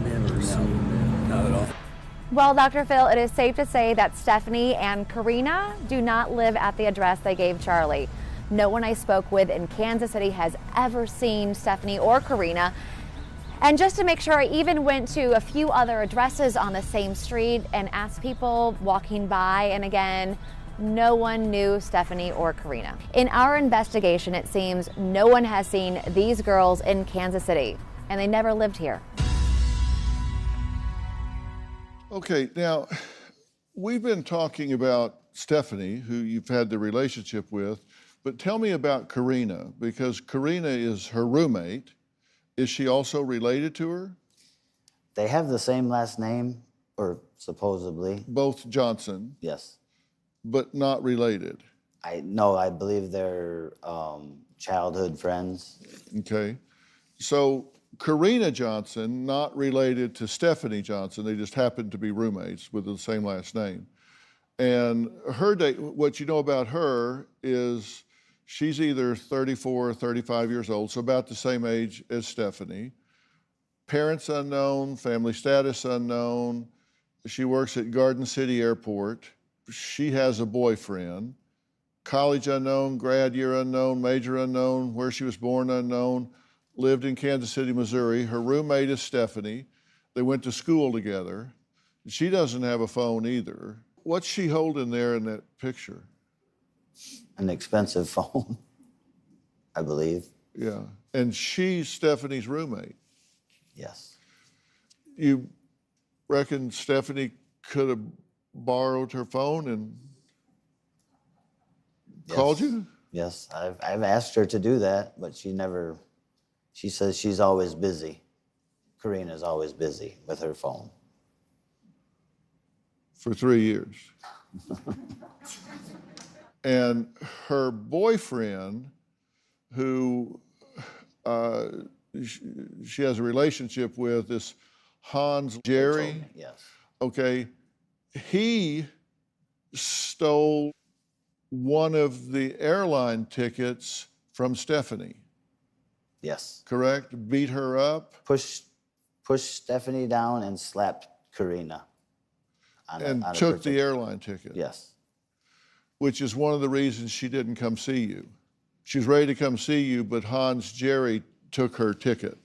never seen them. Not at all. Well, Dr. Phil, it is safe to say that Stephanie and Karina do not live at the address they gave Charlie. No one I spoke with in Kansas City has ever seen Stephanie or Karina. And just to make sure, I even went to a few other addresses on the same street and asked people walking by, and again, no one knew Stephanie or Karina. In our investigation, it seems no one has seen these girls in Kansas City, and they never lived here. Okay, now, we've been talking about Stephanie, who you've had the relationship with, but tell me about Karina, because Karina is her roommate. Is she also related to her? They have the same last name, or supposedly. Both Johnson? Yes. But not related? No, I believe they're childhood friends. Okay. So Karina Johnson, not related to Stephanie Johnson, they just happened to be roommates with the same last name. And her date, what you know about her is she's either 34 or 35 years old, so about the same age as Stephanie. Parents unknown, family status unknown. She works at Garden City Airport. She has a boyfriend. College unknown, grad year unknown, major unknown, where she was born unknown. Lived in Kansas City, Missouri. Her roommate is Stephanie. They went to school together. She doesn't have a phone either. What's she holding there in that picture? An expensive phone, I believe. Yeah, and she's Stephanie's roommate. Yes. You reckon Stephanie could have borrowed her phone and called you? Yes, I've asked her to do that, but she says she's always busy. Karina's always busy with her phone. For 3 years. And her boyfriend, who she has a relationship with, this Hans Jerry. Yes. Okay, he stole one of the airline tickets from Stephanie. Yes. Correct? Beat her up? Pushed Stephanie down and slapped Karina. And took the airline ticket? Yes. which is one of the reasons she didn't come see you. She was ready to come see you, but Hans Jerry took her ticket.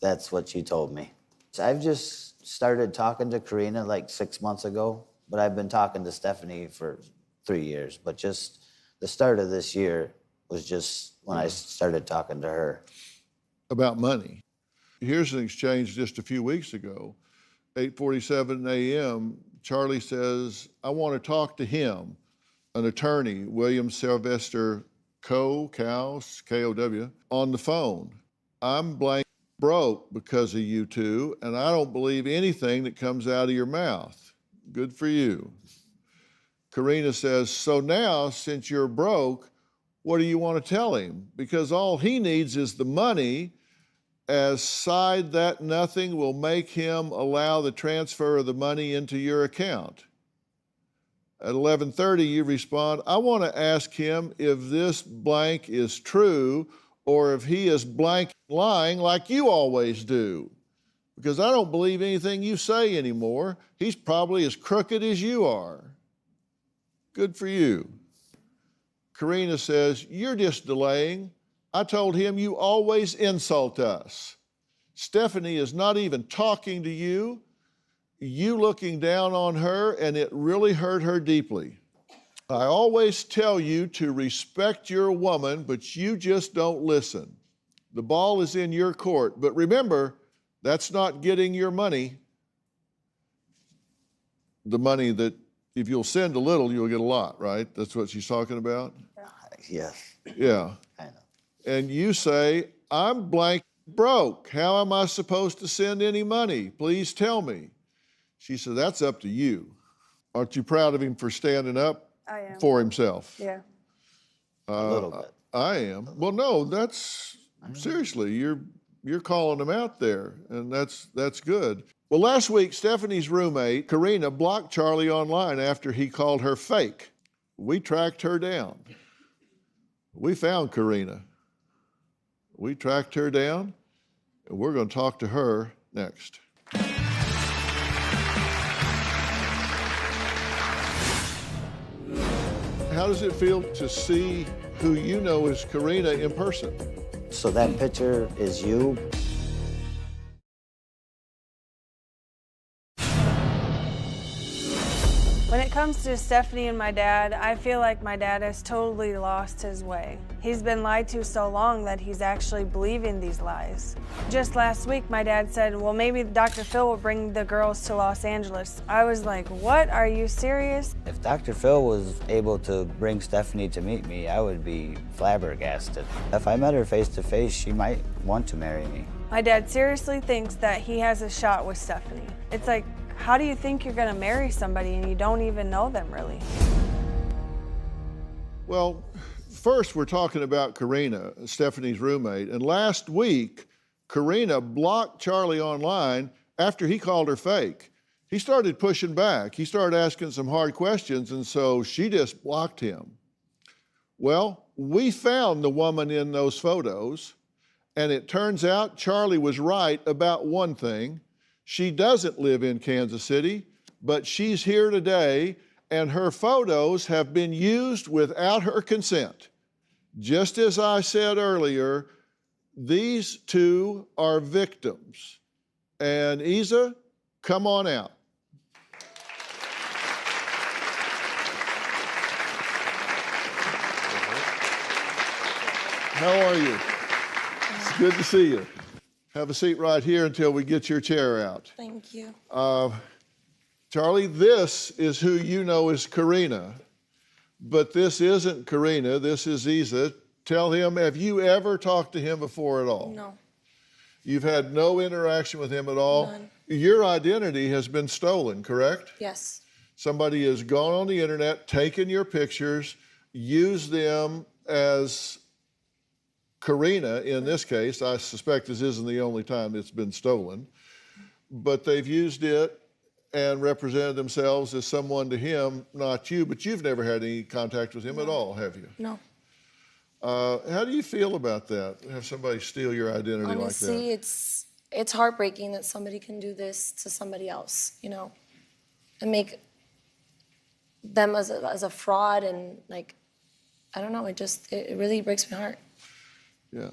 That's what she told me. So I've just started talking to Karina like 6 months ago, but I've been talking to Stephanie for 3 years. But just the start of this year was just when I started talking to her. About money. Here's an exchange just a few weeks ago. 8:47 a.m., Charlie says, I want to talk to him, an attorney, William Sylvester Cows, K-O-W, on the phone. I'm blank broke because of you two, and I don't believe anything that comes out of your mouth. Good for you. Karina says, so now, since you're broke, what do you want to tell him? Because all he needs is the money, as side that nothing will make him allow the transfer of the money into your account. At 11:30, you respond, I want to ask him if this blank is true or if he is blank lying like you always do. Because I don't believe anything you say anymore. He's probably as crooked as you are. Good for you. Karina says, you're just delaying. I told him you always insult us. Stephanie is not even talking to you. You looking down on her, and it really hurt her deeply. I always tell you to respect your woman, but you just don't listen. The ball is in your court, but remember, that's not getting your money. The money that if you'll send a little, you'll get a lot, right? That's what she's talking about? Yes. Yeah. I know. And you say, I'm blank broke. How am I supposed to send any money? Please tell me. She said, that's up to you. Aren't you proud of him for standing up I am. for himself? Yeah. A little bit. I am. Well, no, that's seriously, you're calling him out there, and that's good. Well, last week, Stephanie's roommate, Karina, blocked Charlie online after he called her fake. We tracked her down. We found Karina. We tracked her down, and we're going to talk to her next. How does it feel to see who you know is Karina in person? So that picture is you? When it comes to Stephanie and my dad, I feel like my dad has totally lost his way. He's been lied to so long that he's actually believing these lies. Just last week, my dad said, well, maybe Dr. Phil will bring the girls to Los Angeles. I was like, what? Are you serious? If Dr. Phil was able to bring Stephanie to meet me, I would be flabbergasted. If I met her face to face, she might want to marry me. My dad seriously thinks that he has a shot with Stephanie. It's like, how do you think you're gonna marry somebody and you don't even know them really? Well, first we're talking about Karina, Stephanie's roommate. And last week, Karina blocked Charlie online after he called her fake. He started pushing back. He started asking some hard questions, and so she just blocked him. Well, we found the woman in those photos, and it turns out Charlie was right about one thing. She doesn't live in Kansas City, but she's here today, and her photos have been used without her consent. Just as I said earlier, these two are victims. And Isa, come on out. How are you? It's good to see you. Have a seat right here until we get your chair out. Thank you. Charlie, this is who you know is Karina, but this isn't Karina, this is Isa. Tell him, have you ever talked to him before at all? No. You've had no interaction with him at all? None. Your identity has been stolen, correct? Yes. Somebody has gone on the internet, taken your pictures, used them as Karina, in this case. I suspect this isn't the only time it's been stolen, but they've used it and represented themselves as someone to him, not you, but you've never had any contact with him at all, have you? No. How do you feel about that, have somebody steal your identity Honestly, like that? it's heartbreaking that somebody can do this to somebody else, you know, and make them as a fraud, and like, I don't know, it really breaks my heart. Yeah.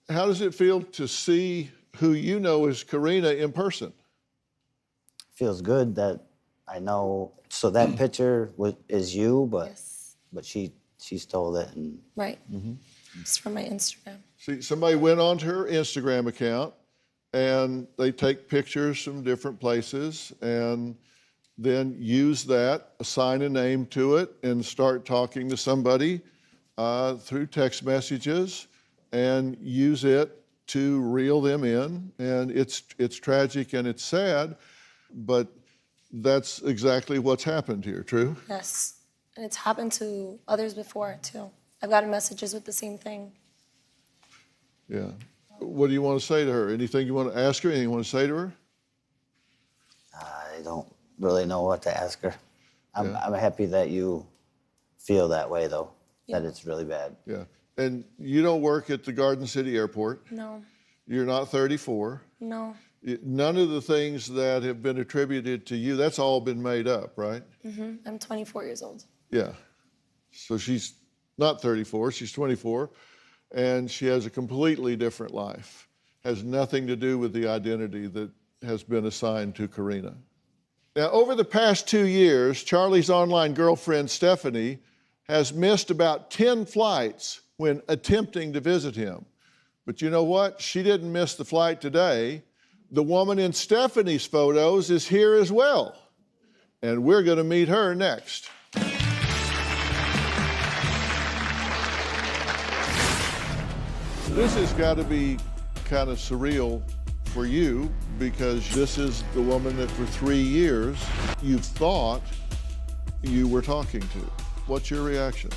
How does it feel to see who you know as Karina in person? Feels good that I know. So that picture is you, but she stole it and. Right. It's from my Instagram. See, somebody went onto her Instagram account and they take pictures from different places and then use that, assign a name to it, and start talking to somebody through text messages and use it to reel them in. And it's tragic and it's sad, but that's exactly what's happened here, true? Yes. And it's happened to others before, too. I've gotten messages with the same thing. Yeah. What do you want to say to her? Anything you want to ask her? Anything you want to say to her? I don't really know what to ask her. I'm happy that you feel that way, though, that it's really bad. Yeah. And you don't work at the Garden City Airport. No. You're not 34. No. None of the things that have been attributed to you, that's all been made up, right? I'm 24 years old. Yeah. So she's not 34, she's 24, and she has a completely different life. Has nothing to do with the identity that has been assigned to Karina. Now, over the past 2 years, Charlie's online girlfriend, Stephanie, has missed about 10 flights when attempting to visit him. But you know what? She didn't miss the flight today. The woman in Stephanie's photos is here as well. And we're going to meet her next. This has got to be kind of surreal for you because this is the woman that for 3 years you've thought you were talking to. What's your reaction?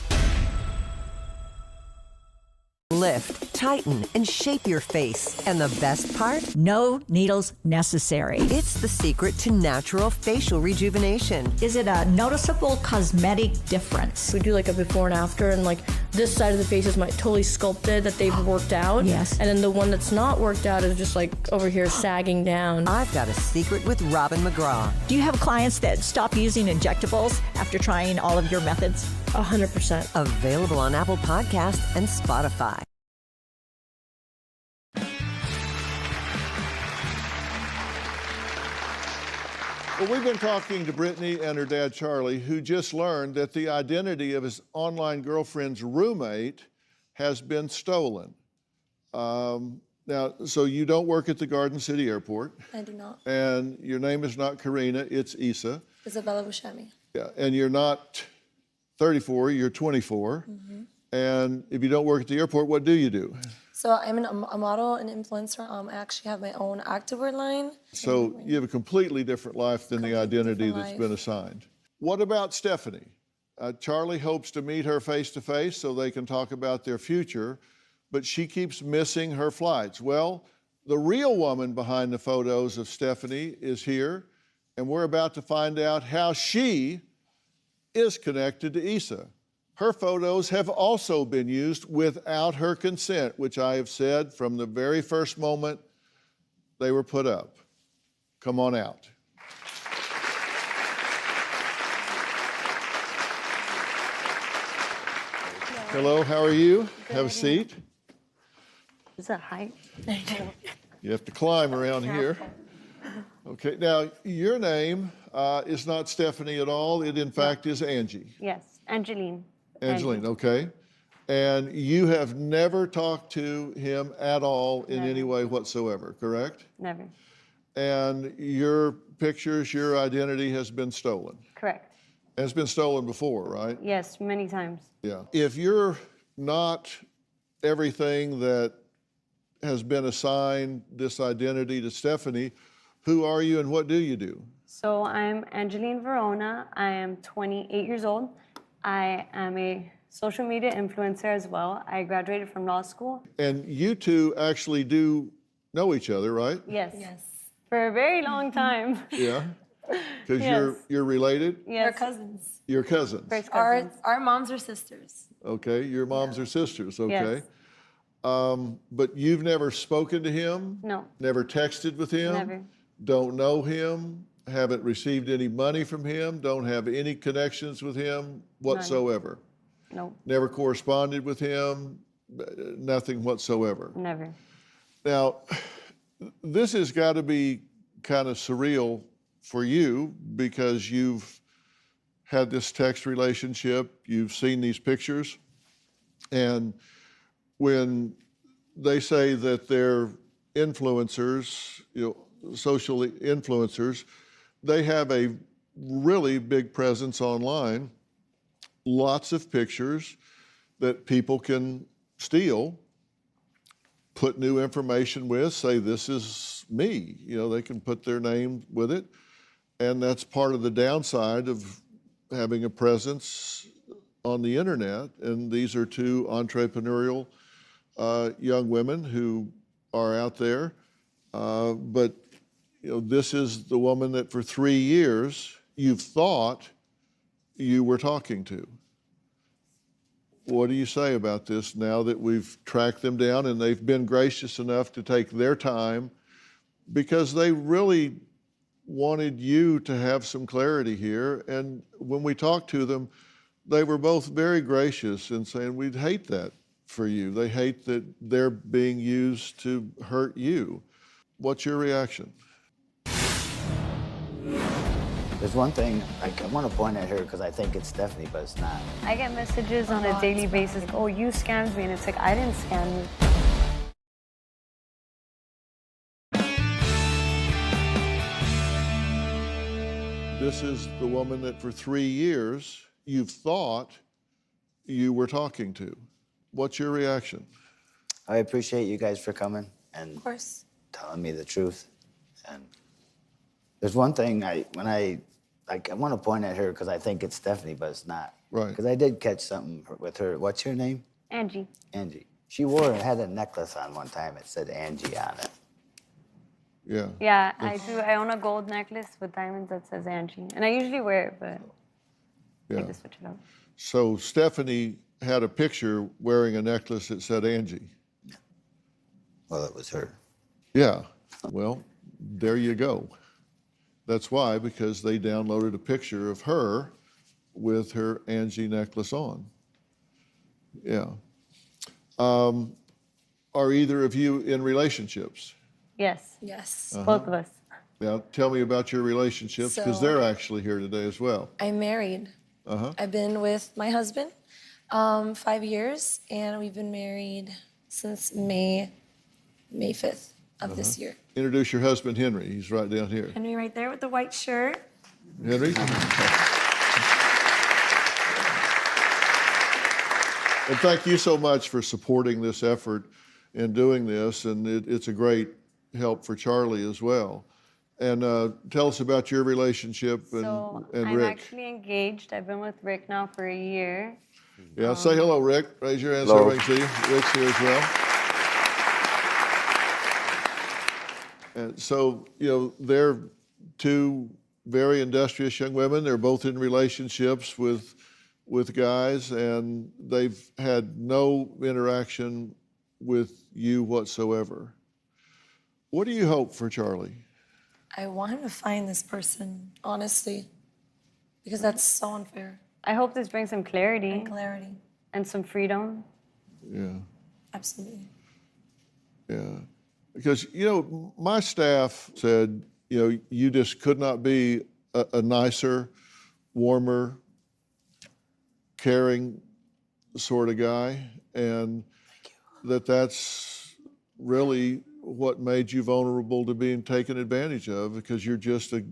Lift, tighten, and shape your face. And the best part? No needles necessary. It's the secret to natural facial rejuvenation. Is it a noticeable cosmetic difference? We do like a before and after, and like this side of the face is totally sculpted that they've worked out. Yes. And then the one that's not worked out is just like over here sagging down. I've got a secret with Robin McGraw. Do you have clients that stop using injectables after trying all of your methods? 100%. Available on Apple Podcasts and Spotify. Well, we've been talking to Brittany and her dad, Charlie, who just learned that the identity of his online girlfriend's roommate has been stolen. Now, so you don't work at the Garden City Airport. I do not. And your name is not Karina, it's Issa. Isabella Buscemi. Yeah, and you're not 34, you're 24. And if you don't work at the airport, what do you do? So I'm a model and influencer. I actually have my own activewear line. So you have a completely different life than the identity that's been assigned. What about Stephanie? Charlie hopes to meet her face to face so they can talk about their future, but she keeps missing her flights. Well, the real woman behind the photos of Stephanie is here, and we're about to find out how she is connected to Issa. Her photos have also been used without her consent, which I have said from the very first moment they were put up. Come on out. Hello, how are you? Have a seat. Is that height? You have to climb around here. Okay, now your name is not Stephanie at all. It, in fact, is Angie. Yes, Angeline. Angeline, okay. And you have never talked to him at all in any way whatsoever, correct? Never. And your pictures, your identity has been stolen. Correct. And it's been stolen before, right? Yes, many times. Yeah. If you're not everything that has been assigned this identity to Stephanie, who are you and what do you do? So I'm Angeline Verona. I am 28 years old. I am a social media influencer as well. I graduated from law school. And you two actually do know each other, right? Yes. Yes. For a very long time. Yeah. Because Yes. you're related? Yes. We're cousins. You're cousins. First cousins. Our moms are sisters. Okay. Your moms are sisters. Okay. Yes. But you've never spoken to him? No. Never texted with him? Never. Don't know him? haven't received any money from him, don't have any connections with him whatsoever. No. Never corresponded with him, nothing whatsoever. Never. Now, this has got to be kind of surreal for you because you've had this text relationship, you've seen these pictures, and when they say that they're influencers, social influencers, they have a really big presence online, lots of pictures that people can steal, put new information with, say this is me. They can put their name with it, and that's part of the downside of having a presence on the internet. And these are two entrepreneurial young women who are out there, but this is the woman that for 3 years you've thought you were talking to. What do you say about this now that we've tracked them down and they've been gracious enough to take their time because they really wanted you to have some clarity here? And when we talked to them, they were both very gracious in saying we'd hate that for you. They hate that they're being used to hurt you. What's your reaction? There's one thing I want to point at her because I think it's Stephanie, but it's not. I get messages on a daily basis, oh, you scammed me, and it's like, I didn't scam you. This is the woman that for 3 years you've thought you were talking to. What's your reaction? I appreciate you guys for coming and Of course. telling me the truth. And there's one thing I want to point at her because I think it's Stephanie, but it's not. Right. Because I did catch something with her. What's your name? Angie. Angie. She had a necklace on one time. It said Angie on it. Yeah. Yeah, I do. I own a gold necklace with diamonds that says Angie. And I usually wear it, but I Yeah. just switch it up. So Stephanie had a picture wearing a necklace that said Angie. Well, it was her. Yeah. Well, there you go. That's why, because they downloaded a picture of her with her Angie necklace on. Yeah. Are either of you in relationships? Yes. Yes. Both of us. Now, tell me about your relationships, because So- they're actually here today as well. I'm married. Uh-huh. I've been with my husband 5 years, and we've been married since May 5th of this year. Introduce your husband, Henry. He's right down here. Henry right there with the white shirt. Henry? And thank you so much for supporting this effort and doing this, and it's a great help for Charlie as well. And tell us about your relationship and I'm Rick. actually engaged. I've been with Rick now for a year. Yeah, say hello, Rick. Raise your hand so Hello. everybody can see you. Rick's here as well. And so, they're two very industrious young women. They're both in relationships with guys, and they've had no interaction with you whatsoever. What do you hope for Charlie? I want him to find this person, honestly, because that's so unfair. I hope this brings some clarity. And clarity. And some freedom. Yeah. Absolutely. Yeah. Because, my staff said, you just could not be a nicer, warmer, caring sort of guy. And that's really what made you vulnerable to being taken advantage of, because you're just a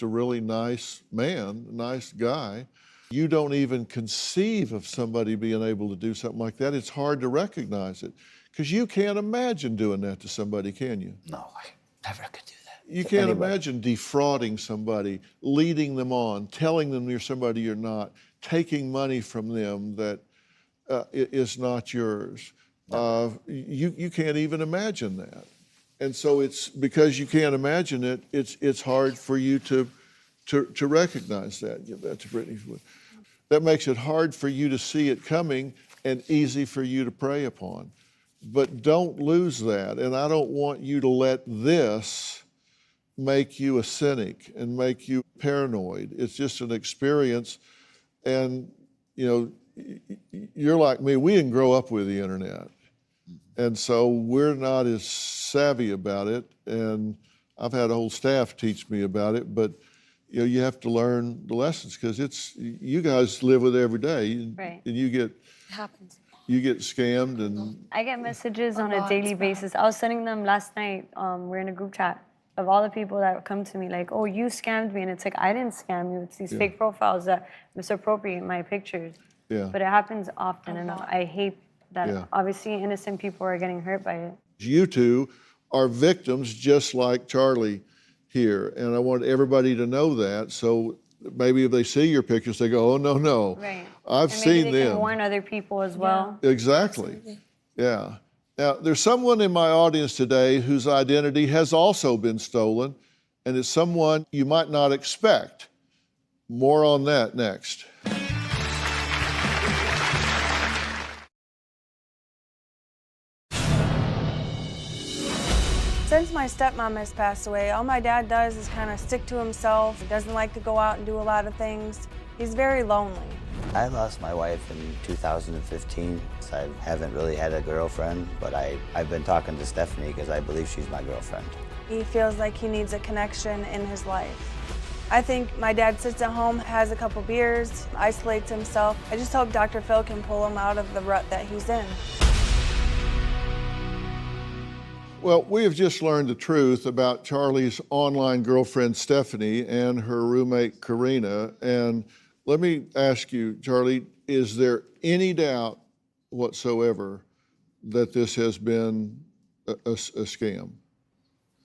really nice man, a nice guy. You don't even conceive of somebody being able to do something like that. It's hard to recognize it, because you can't imagine doing that to somebody, can you? No, I never could do that. You can't imagine defrauding somebody, leading them on, telling them you're somebody you're not, taking money from them that is not yours. You can't even imagine that. And so it's because you can't imagine it, it's hard for you to recognize that. Give that to Brittany. That makes it hard for you to see it coming and easy for you to prey upon. But don't lose that. And I don't want you to let this make you a cynic and make you paranoid. It's just an experience. And, you know, you're like me, we didn't grow up with the internet. And so we're not as savvy about it. And I've had a whole staff teach me about it, but you know, you have to learn the lessons because it's, you guys live with it every day. Right. And you get, It happens. you get scammed and I get messages on a lot, daily it's basis. I was sending them last night. We're in a group chat of all the people that come to me like, oh, you scammed me. And it's like, I didn't scam you. It's these fake profiles that misappropriate my pictures. yeah. But it happens often, and I hate that Yeah. obviously innocent people are getting hurt by it. You two are victims just like Charlie here. And I want everybody to know that. So maybe if they see your pictures, they go, oh, no, no. Right. I've and seen maybe they them. can warn other people as well. Exactly. Yeah. Now, there's someone in my audience today whose identity has also been stolen, and it's someone you might not expect. More on that next. Since my stepmom has passed away, all my dad does is kind of stick to himself. He doesn't like to go out and do a lot of things. He's very lonely. I lost my wife in 2015. So I haven't really had a girlfriend, but I've been talking to Stephanie because I believe she's my girlfriend. He feels like he needs a connection in his life. I think my dad sits at home, has a couple beers, isolates himself. I just hope Dr. Phil can pull him out of the rut that he's in. Well, we have just learned the truth about Charlie's online girlfriend, Stephanie, and her roommate, Karina. And let me ask you, Charlie, is there any doubt whatsoever that this has been a scam?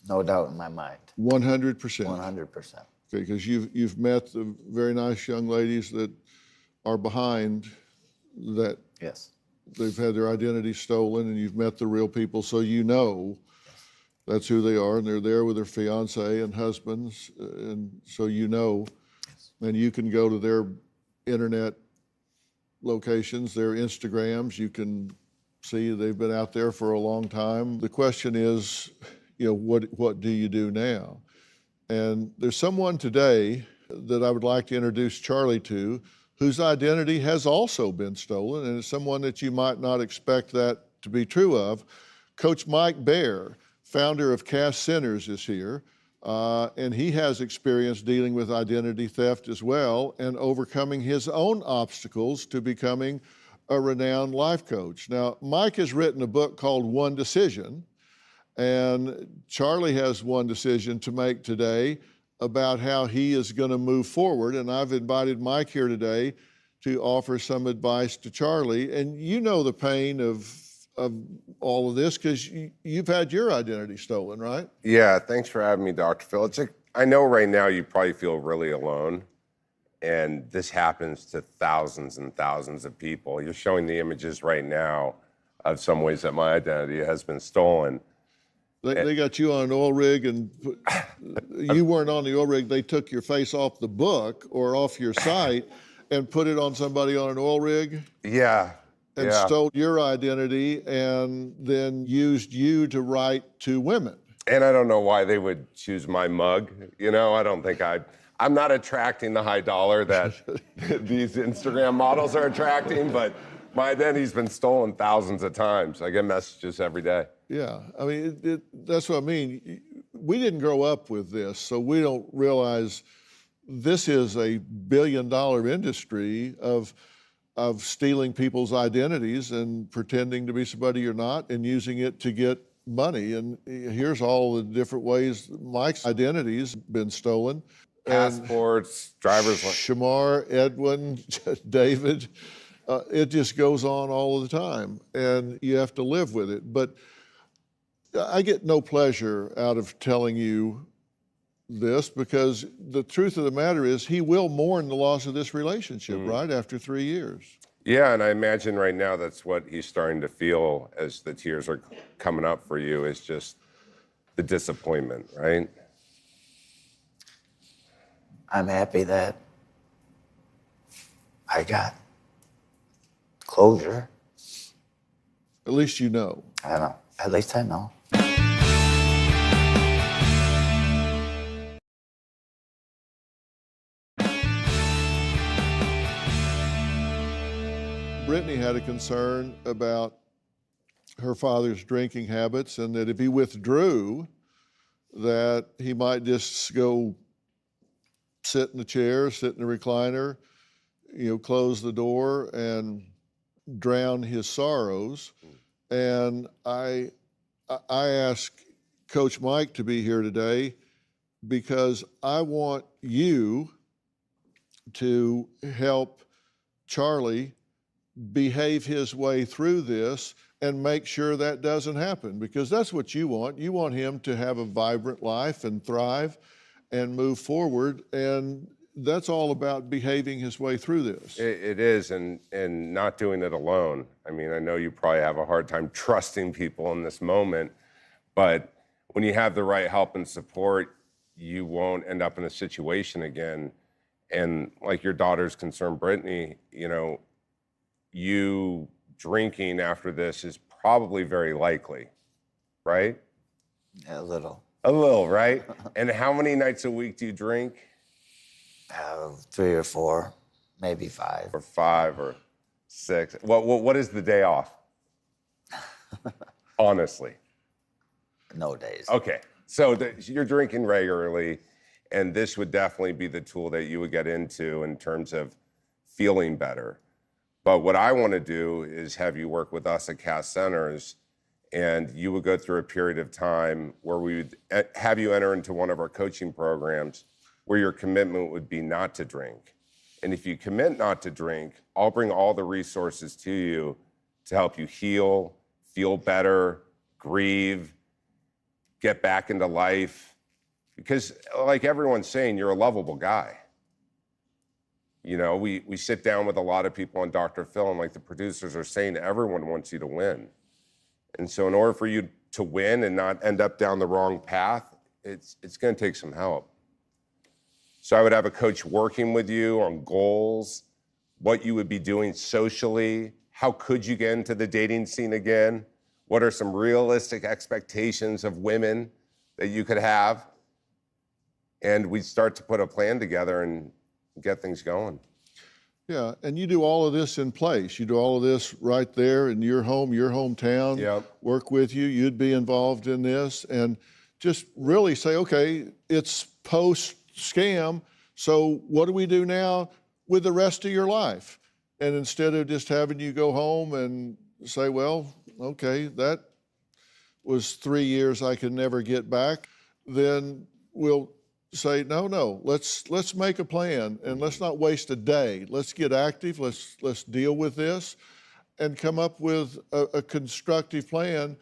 No doubt in my mind. 100%? 100%. Okay, because you've met the very nice young ladies that are behind that. Yes. They've had their identity stolen, and you've met the real people, so you know that's who they are, and they're there with their fiance and husbands, and so you know, and you can go to their internet locations, their Instagrams, you can see they've been out there for a long time. The question is, you know, what do you do now? And there's someone today that I would like to introduce Charlie to, whose identity has also been stolen, and it's someone that you might not expect that to be true of. Coach Mike Maher, founder of Cast Centers, is here, and he has experience dealing with identity theft as well and overcoming his own obstacles to becoming a renowned life coach. Now, Mike has written a book called One Decision, and Charlie has one decision to make today about how he is going to move forward. And I've invited Mike here today to offer some advice to Charlie. And you know the pain of all of this because you've had your identity stolen, right? Yeah, thanks for having me, Dr. Phil. I know right now you probably feel really alone, and this happens to thousands and thousands of people. You're showing the images right now of some ways that my identity has been stolen. They got you on an oil rig, and you weren't on the oil rig. They took your face off the book or off your site and put it on somebody on an oil rig? Yeah. And stole your identity and then used you to write to women. And I don't know why they would choose my mug. You know, I don't think I'm not attracting the high dollar that these Instagram models are attracting, but my identity's been stolen thousands of times. I get messages every day. Yeah, I mean, that's what I mean. We didn't grow up with this, so we don't realize this is a billion-dollar industry of stealing people's identities and pretending to be somebody you're not and using it to get money. And here's all the different ways Mike's identity's been stolen. Passports, driver's license. Shamar, Edwin, David, it just goes on all the time, and you have to live with it. But I get no pleasure out of telling you this because the truth of the matter is he will mourn the loss of this relationship, right, after 3 years. Yeah, and I imagine right now that's what he's starting to feel as the tears are coming up for you, is just the disappointment, right? I'm happy that I got closure. At least you know. I know. At least I know. Brittany had a concern about her father's drinking habits, and that if he withdrew, that he might just go sit in the chair, sit in the recliner, close the door and drown his sorrows. And I asked Coach Mike to be here today because I want you to help Charlie behave his way through this and make sure that doesn't happen, because that's what you want. You want him to have a vibrant life and thrive and move forward, and that's all about behaving his way through this. It is, and not doing it alone. I mean, I know you probably have a hard time trusting people in this moment, but when you have the right help and support, you won't end up in a situation again. And like your daughter's concerned, Brittany, you drinking after this is probably very likely, right? A little. A little, right? And how many nights a week do you drink? 3 or 4, maybe 5. Or 5 or 6. What is the day off? Honestly. No days. Okay, so you're drinking regularly, and this would definitely be the tool that you would get into in terms of feeling better. But what I want to do is have you work with us at Cass Centers, and you would go through a period of time where we would have you enter into one of our coaching programs where your commitment would be not to drink. And if you commit not to drink, I'll bring all the resources to you to help you heal, feel better, grieve, get back into life. Because like everyone's saying, you're a lovable guy. We sit down with a lot of people on Dr. Phil, and like the producers are saying, everyone wants you to win. And so in order for you to win and not end up down the wrong path, it's going to take some help. So I would have a coach working with you on goals, what you would be doing socially, how could you get into the dating scene again, what are some realistic expectations of women that you could have, and we'd start to put a plan together and get things going. Yeah, and you do all of this in place. You do all of this right there in your home, your hometown. Yep. Work with you. You'd be involved in this, and just really say, okay, it's post-scam, so what do we do now with the rest of your life? And instead of just having you go home and say, well, okay, that was 3 years I could never get back, then we'll say, no, let's make a plan, and let's not waste a day. Let's get active, let's deal with this, and come up with a constructive plan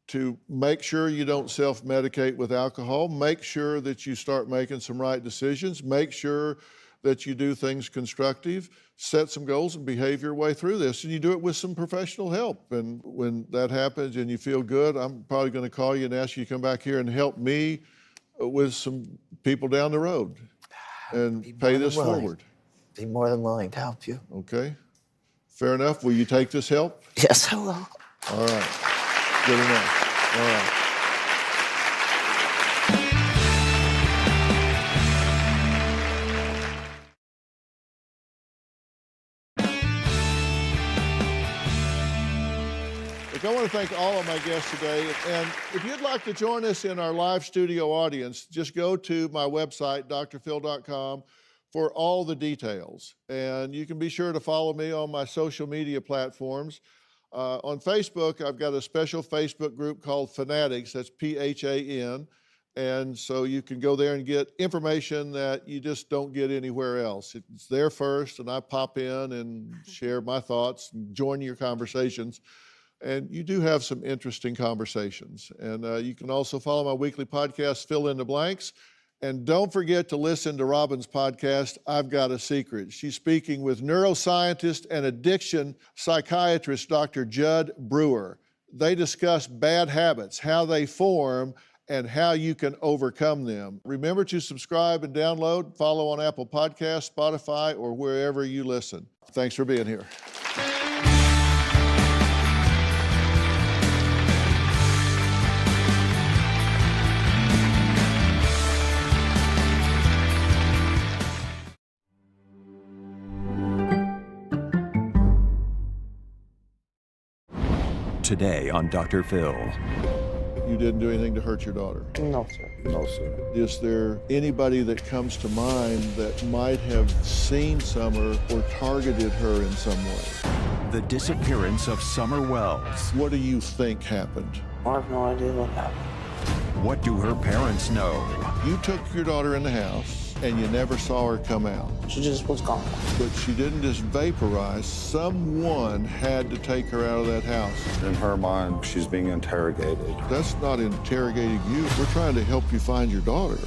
to make sure you don't self-medicate with alcohol, make sure that you start making some right decisions, make sure that you do things constructive, set some goals and behave your way through this, and you do it with some professional help. And when that happens and you feel good, I'm probably gonna call you and ask you to come back here and help me with some people down the road and pay this forward. Be more than willing to help you. Okay, fair enough. Will you take this help? Yes, I will. All right, good enough. All right. I want to thank all of my guests today. And if you'd like to join us in our live studio audience, just go to my website, drphil.com, for all the details. And you can be sure to follow me on my social media platforms. On Facebook, I've got a special Facebook group called Fanatics, that's P-H-A-N. And so you can go there and get information that you just don't get anywhere else. It's there first, and I pop in and share my thoughts and join your conversations. And you do have some interesting conversations. And you can also follow my weekly podcast, Fill in the Blanks. And don't forget to listen to Robin's podcast, I've Got a Secret. She's speaking with neuroscientist and addiction psychiatrist, Dr. Judd Brewer. They discuss bad habits, how they form, and how you can overcome them. Remember to subscribe and download, follow on Apple Podcasts, Spotify, or wherever you listen. Thanks for being here. Today on Dr. Phil. You didn't do anything to hurt your daughter? No, sir. No, sir. Is there anybody that comes to mind that might have seen Summer or targeted her in some way? The disappearance of Summer Wells. What do you think happened? I have no idea what happened. What do her parents know? You took your daughter in the house and you never saw her come out. She just was gone. But she didn't just vaporize. Someone had to take her out of that house. In her mind, she's being interrogated. That's not interrogating you. We're trying to help you find your daughter.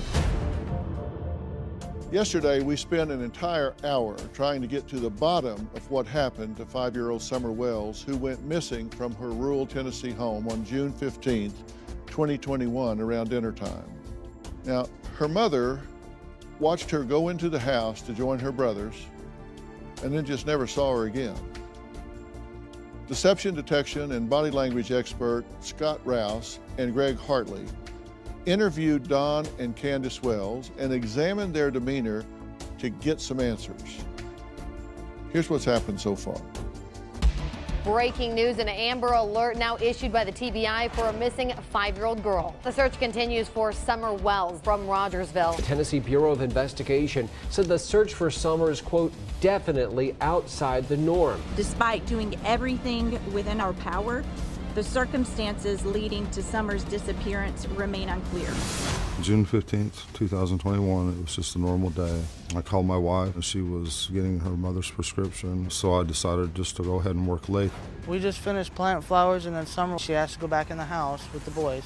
Yesterday, we spent an entire hour trying to get to the bottom of what happened to 5-year-old Summer Wells, who went missing from her rural Tennessee home on June 15th, 2021, around dinner time. Now, her mother watched her go into the house to join her brothers and then just never saw her again. Deception detection and body language expert Scott Rouse and Greg Hartley interviewed Don and Candace Wells and examined their demeanor to get some answers. Here's what's happened so far. Breaking news, an Amber Alert now issued by the TBI for a missing 5-year-old girl. The search continues for Summer Wells from Rogersville. The Tennessee Bureau of Investigation said the search for Summer is, quote, definitely outside the norm. Despite doing everything within our power, the circumstances leading to Summer's disappearance remain unclear. June 15th, 2021, it was just a normal day. I called my wife and she was getting her mother's prescription, so I decided just to go ahead and work late. We just finished planting flowers, and then Summer, she has to go back in the house with the boys.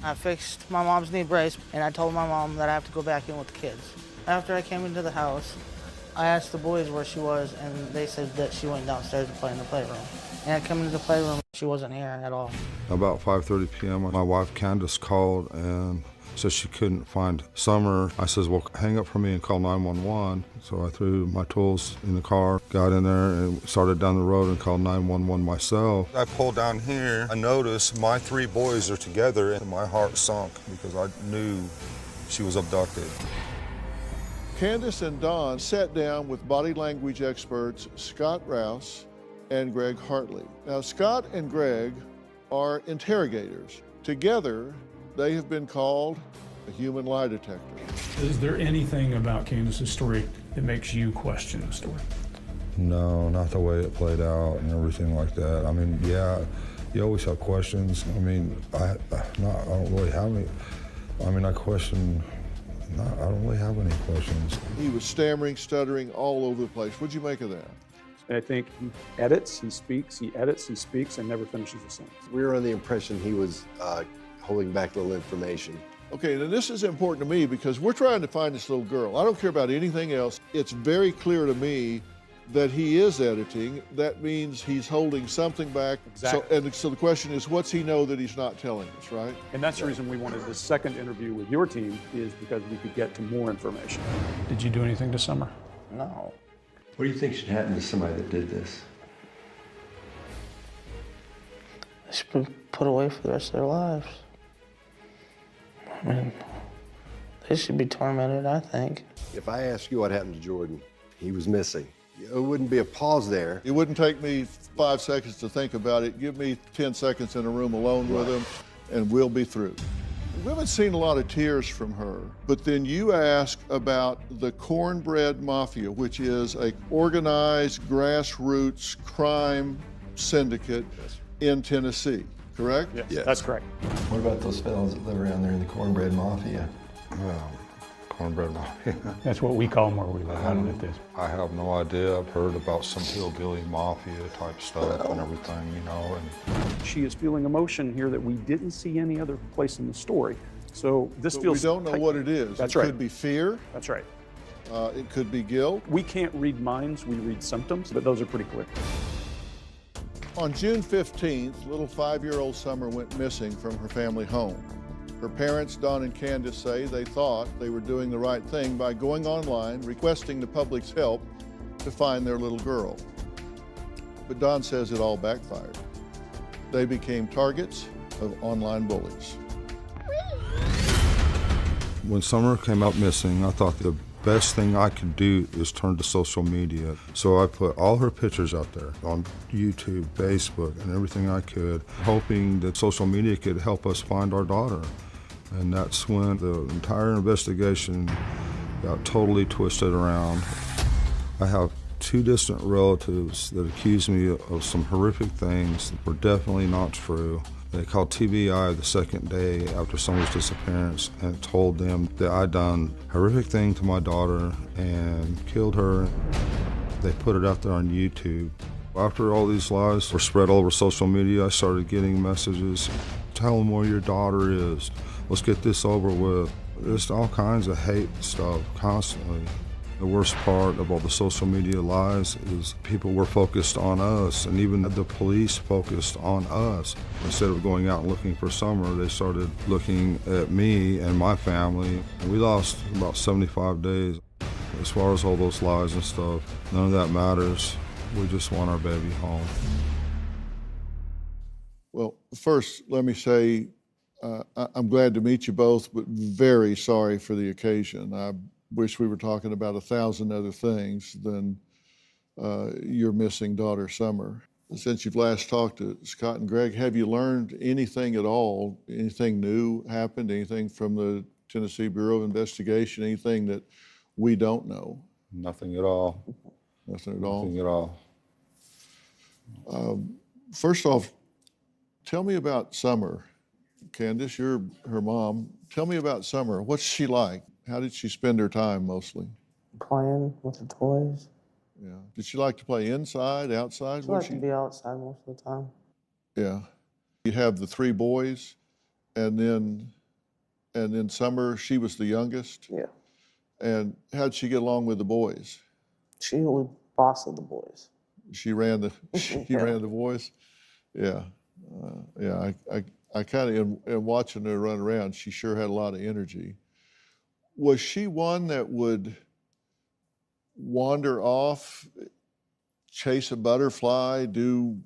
I fixed my mom's knee brace, and I told my mom that I have to go back in with the kids. After I came into the house, I asked the boys where she was, and they said that she went downstairs to play in the playroom. And I come into the playroom, she wasn't here at all. About 5:30 p.m., my wife Candace called and said she couldn't find Summer. I says, well, hang up for me and call 911. So I threw my tools in the car, got in there and started down the road and called 911 myself. I pulled down here, I noticed my 3 boys are together and my heart sunk because I knew she was abducted. Candace and Don sat down with body language experts Scott Rouse and Greg Hartley. Now, Scott and Greg are interrogators. Together, they have been called a human lie detector. Is there anything about Candace's story that makes you question the story? No, not the way it played out and everything like that. I mean, yeah, you always have questions. I mean, I don't really have any. I mean, I don't really have any questions. He was stammering, stuttering all over the place. What'd you make of that? I think he edits, he speaks, he edits, he speaks, and never finishes a sentence. We were under the impression he was holding back little information. Okay, now this is important to me because we're trying to find this little girl. I don't care about anything else. It's very clear to me that he is editing. That means he's holding something back. Exactly. So the question is, what's he know that he's not telling us, right? And that's the reason we wanted this second interview with your team, is because we could get to more information. Did you do anything to Summer? No. What do you think should happen to somebody that did this? They should be put away for the rest of their lives. I mean, they should be tormented, I think. If I ask you what happened to Jordan, he was missing. It wouldn't be a pause there. It wouldn't take me 5 seconds to think about it. Give me 10 seconds in a room alone with him, and we'll be through. We haven't seen a lot of tears from her, but then you ask about the Cornbread Mafia, which is an organized grassroots crime syndicate in Tennessee, correct? Yes, that's correct. What about those fellows that live around there in the Cornbread Mafia? Cornbread Mafia. That's what we call them where we live. I don't know if this. I have no idea. I've heard about some hillbilly mafia type stuff and everything, you know. And she is feeling emotion here that we didn't see any other place in the story. So this But feels. we don't know what it is. That's It right. could be fear. That's right. It could be guilt. We can't read minds, we read symptoms, but those are pretty clear. On June 15th, little 5-year-old Summer went missing from her family home. Her parents, Don and Candace, say they thought they were doing the right thing by going online, requesting the public's help to find their little girl. But Don says it all backfired. They became targets of online bullies. when Summer came up missing, I thought the Best thing I could do is turn to social media. So I put all her pictures out there on YouTube, Facebook, and everything I could, hoping that social media could help us find our daughter. And that's when the entire investigation got totally twisted around. I have 2 distant relatives that accused me of some horrific things that were definitely not true. They called TBI the second day after Summer's disappearance and told them that I'd done a horrific thing to my daughter and killed her. They put it out there on YouTube. After all these lies were spread all over social media, I started getting messages, tell them where your daughter is, let's get this over with. Just all kinds of hate stuff constantly. The worst part of all the social media lies is people were focused on us, and even the police focused on us. Instead of going out and looking for Summer, they started looking at me and my family. We lost about 75 days. As far as all those lies and stuff, none of that matters. We just want our baby home. Well, first, let me say, I'm glad to meet you both, but very sorry for the occasion. I wish we were talking about 1,000 other things than your missing daughter, Summer. Since you've last talked to Scott and Greg, have you learned anything at all? Anything new happened? Anything from the Tennessee Bureau of Investigation? Anything that we don't know? Nothing at all. Nothing at all? Nothing at all. First off, tell me about Summer. Candace, you're her mom. Tell me about Summer. What's she like? How did she spend her time mostly? Playing with the toys. Yeah. Did she like to play inside, outside? She liked to be outside most of the time. Yeah. You have the 3 boys, and then Summer, she was the youngest? Yeah. And how'd she get along with the boys? She was boss of the boys. She ran the ran the boys? Yeah. Yeah, I kind of, in watching her run around, she sure had a lot of energy. Was she one that would wander off, chase a butterfly, do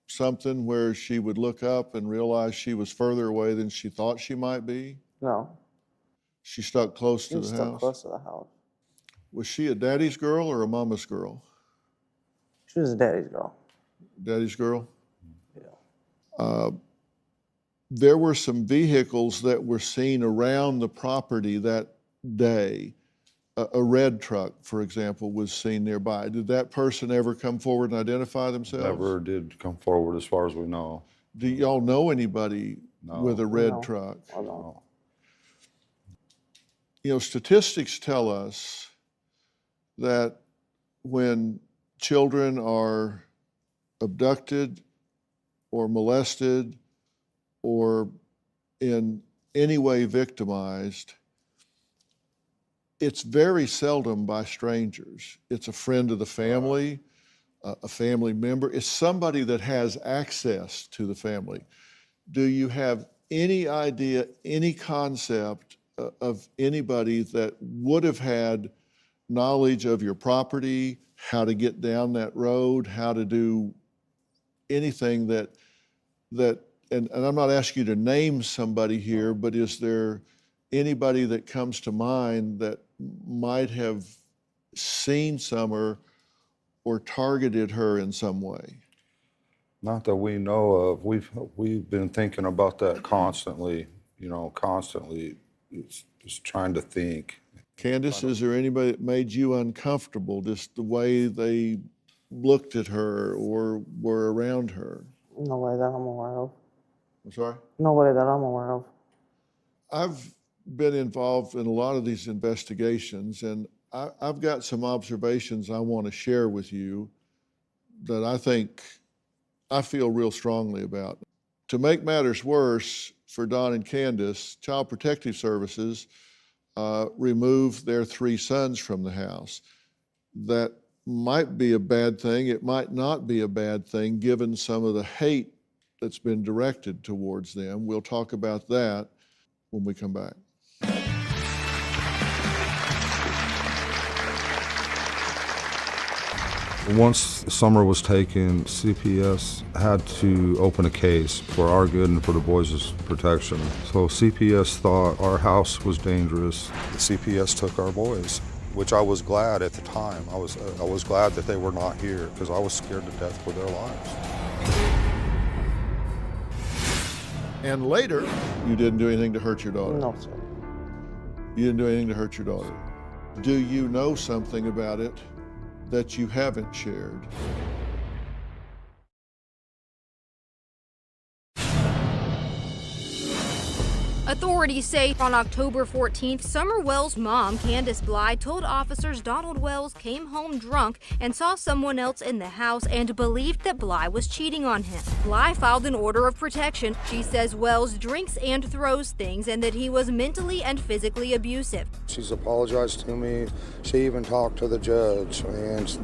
something where she would look up and realize she was further away than she thought she might be? No. She stuck close to the She was house? stuck close to the house. Was she a daddy's girl or a mama's girl? She was a daddy's girl. Daddy's girl? Yeah. There were some vehicles that were seen around the property that day. A red truck, for example, was seen nearby. Did that person ever come forward and identify themselves? Never did come forward as far as we know. Do y'all know anybody with a red truck? No. You know, statistics tell us that when children are abducted or molested or in any way victimized, it's very seldom by strangers. It's a friend of the family, a family member. It's somebody that has access to the family. Do you have any idea, any concept of anybody that would have had knowledge of your property, how to get down that road, how to do anything that and I'm not asking you to name somebody here, but is there anybody that comes to mind that might have seen Summer or targeted her in some way? Not that we know of. We've been thinking about that constantly, constantly. It's just trying to think. Candace, is there anybody that made you uncomfortable, just the way they looked at her or were around her? Nobody that I'm aware of. I'm sorry? Nobody that I'm aware of. I've been involved in a lot of these investigations, and I've got some observations I want to share with you that I feel real strongly about. To make matters worse for Don and Candace, Child Protective Services removed their 3 sons from the house. That might be a bad thing. It might not be a bad thing given some of the hate that's been directed towards them. We'll talk about that when we come back. Once Summer was taken, CPS had to open a case for our good and for the boys' protection. So CPS thought our house was dangerous. The CPS took our boys. which I was glad at the time. I was glad that they were not here because I was scared to death for their lives. And later, you didn't do anything to hurt your daughter. No, sir. You didn't do anything to hurt your daughter. Do you know something about it that you haven't shared? Authorities say on October 14th, Summer Wells' mom, Candace Bly, told officers Donald Wells came home drunk and saw someone else in the house and believed that Bly was cheating on him. Bly filed an order of protection. She says Wells drinks and throws things and that he was mentally and physically abusive. She's apologized to me. She even talked to the judge and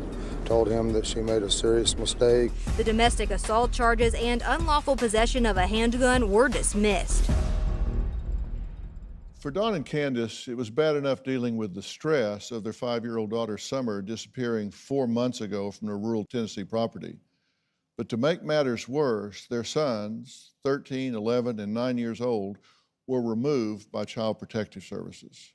told him that she made a serious mistake. The domestic assault charges and unlawful possession of a handgun were dismissed. For Don and Candace, it was bad enough dealing with the stress of their 5-year-old daughter, Summer, disappearing 4 months ago from their rural Tennessee property. But to make matters worse, their sons, 13, 11, and 9 years old, were removed by Child Protective Services.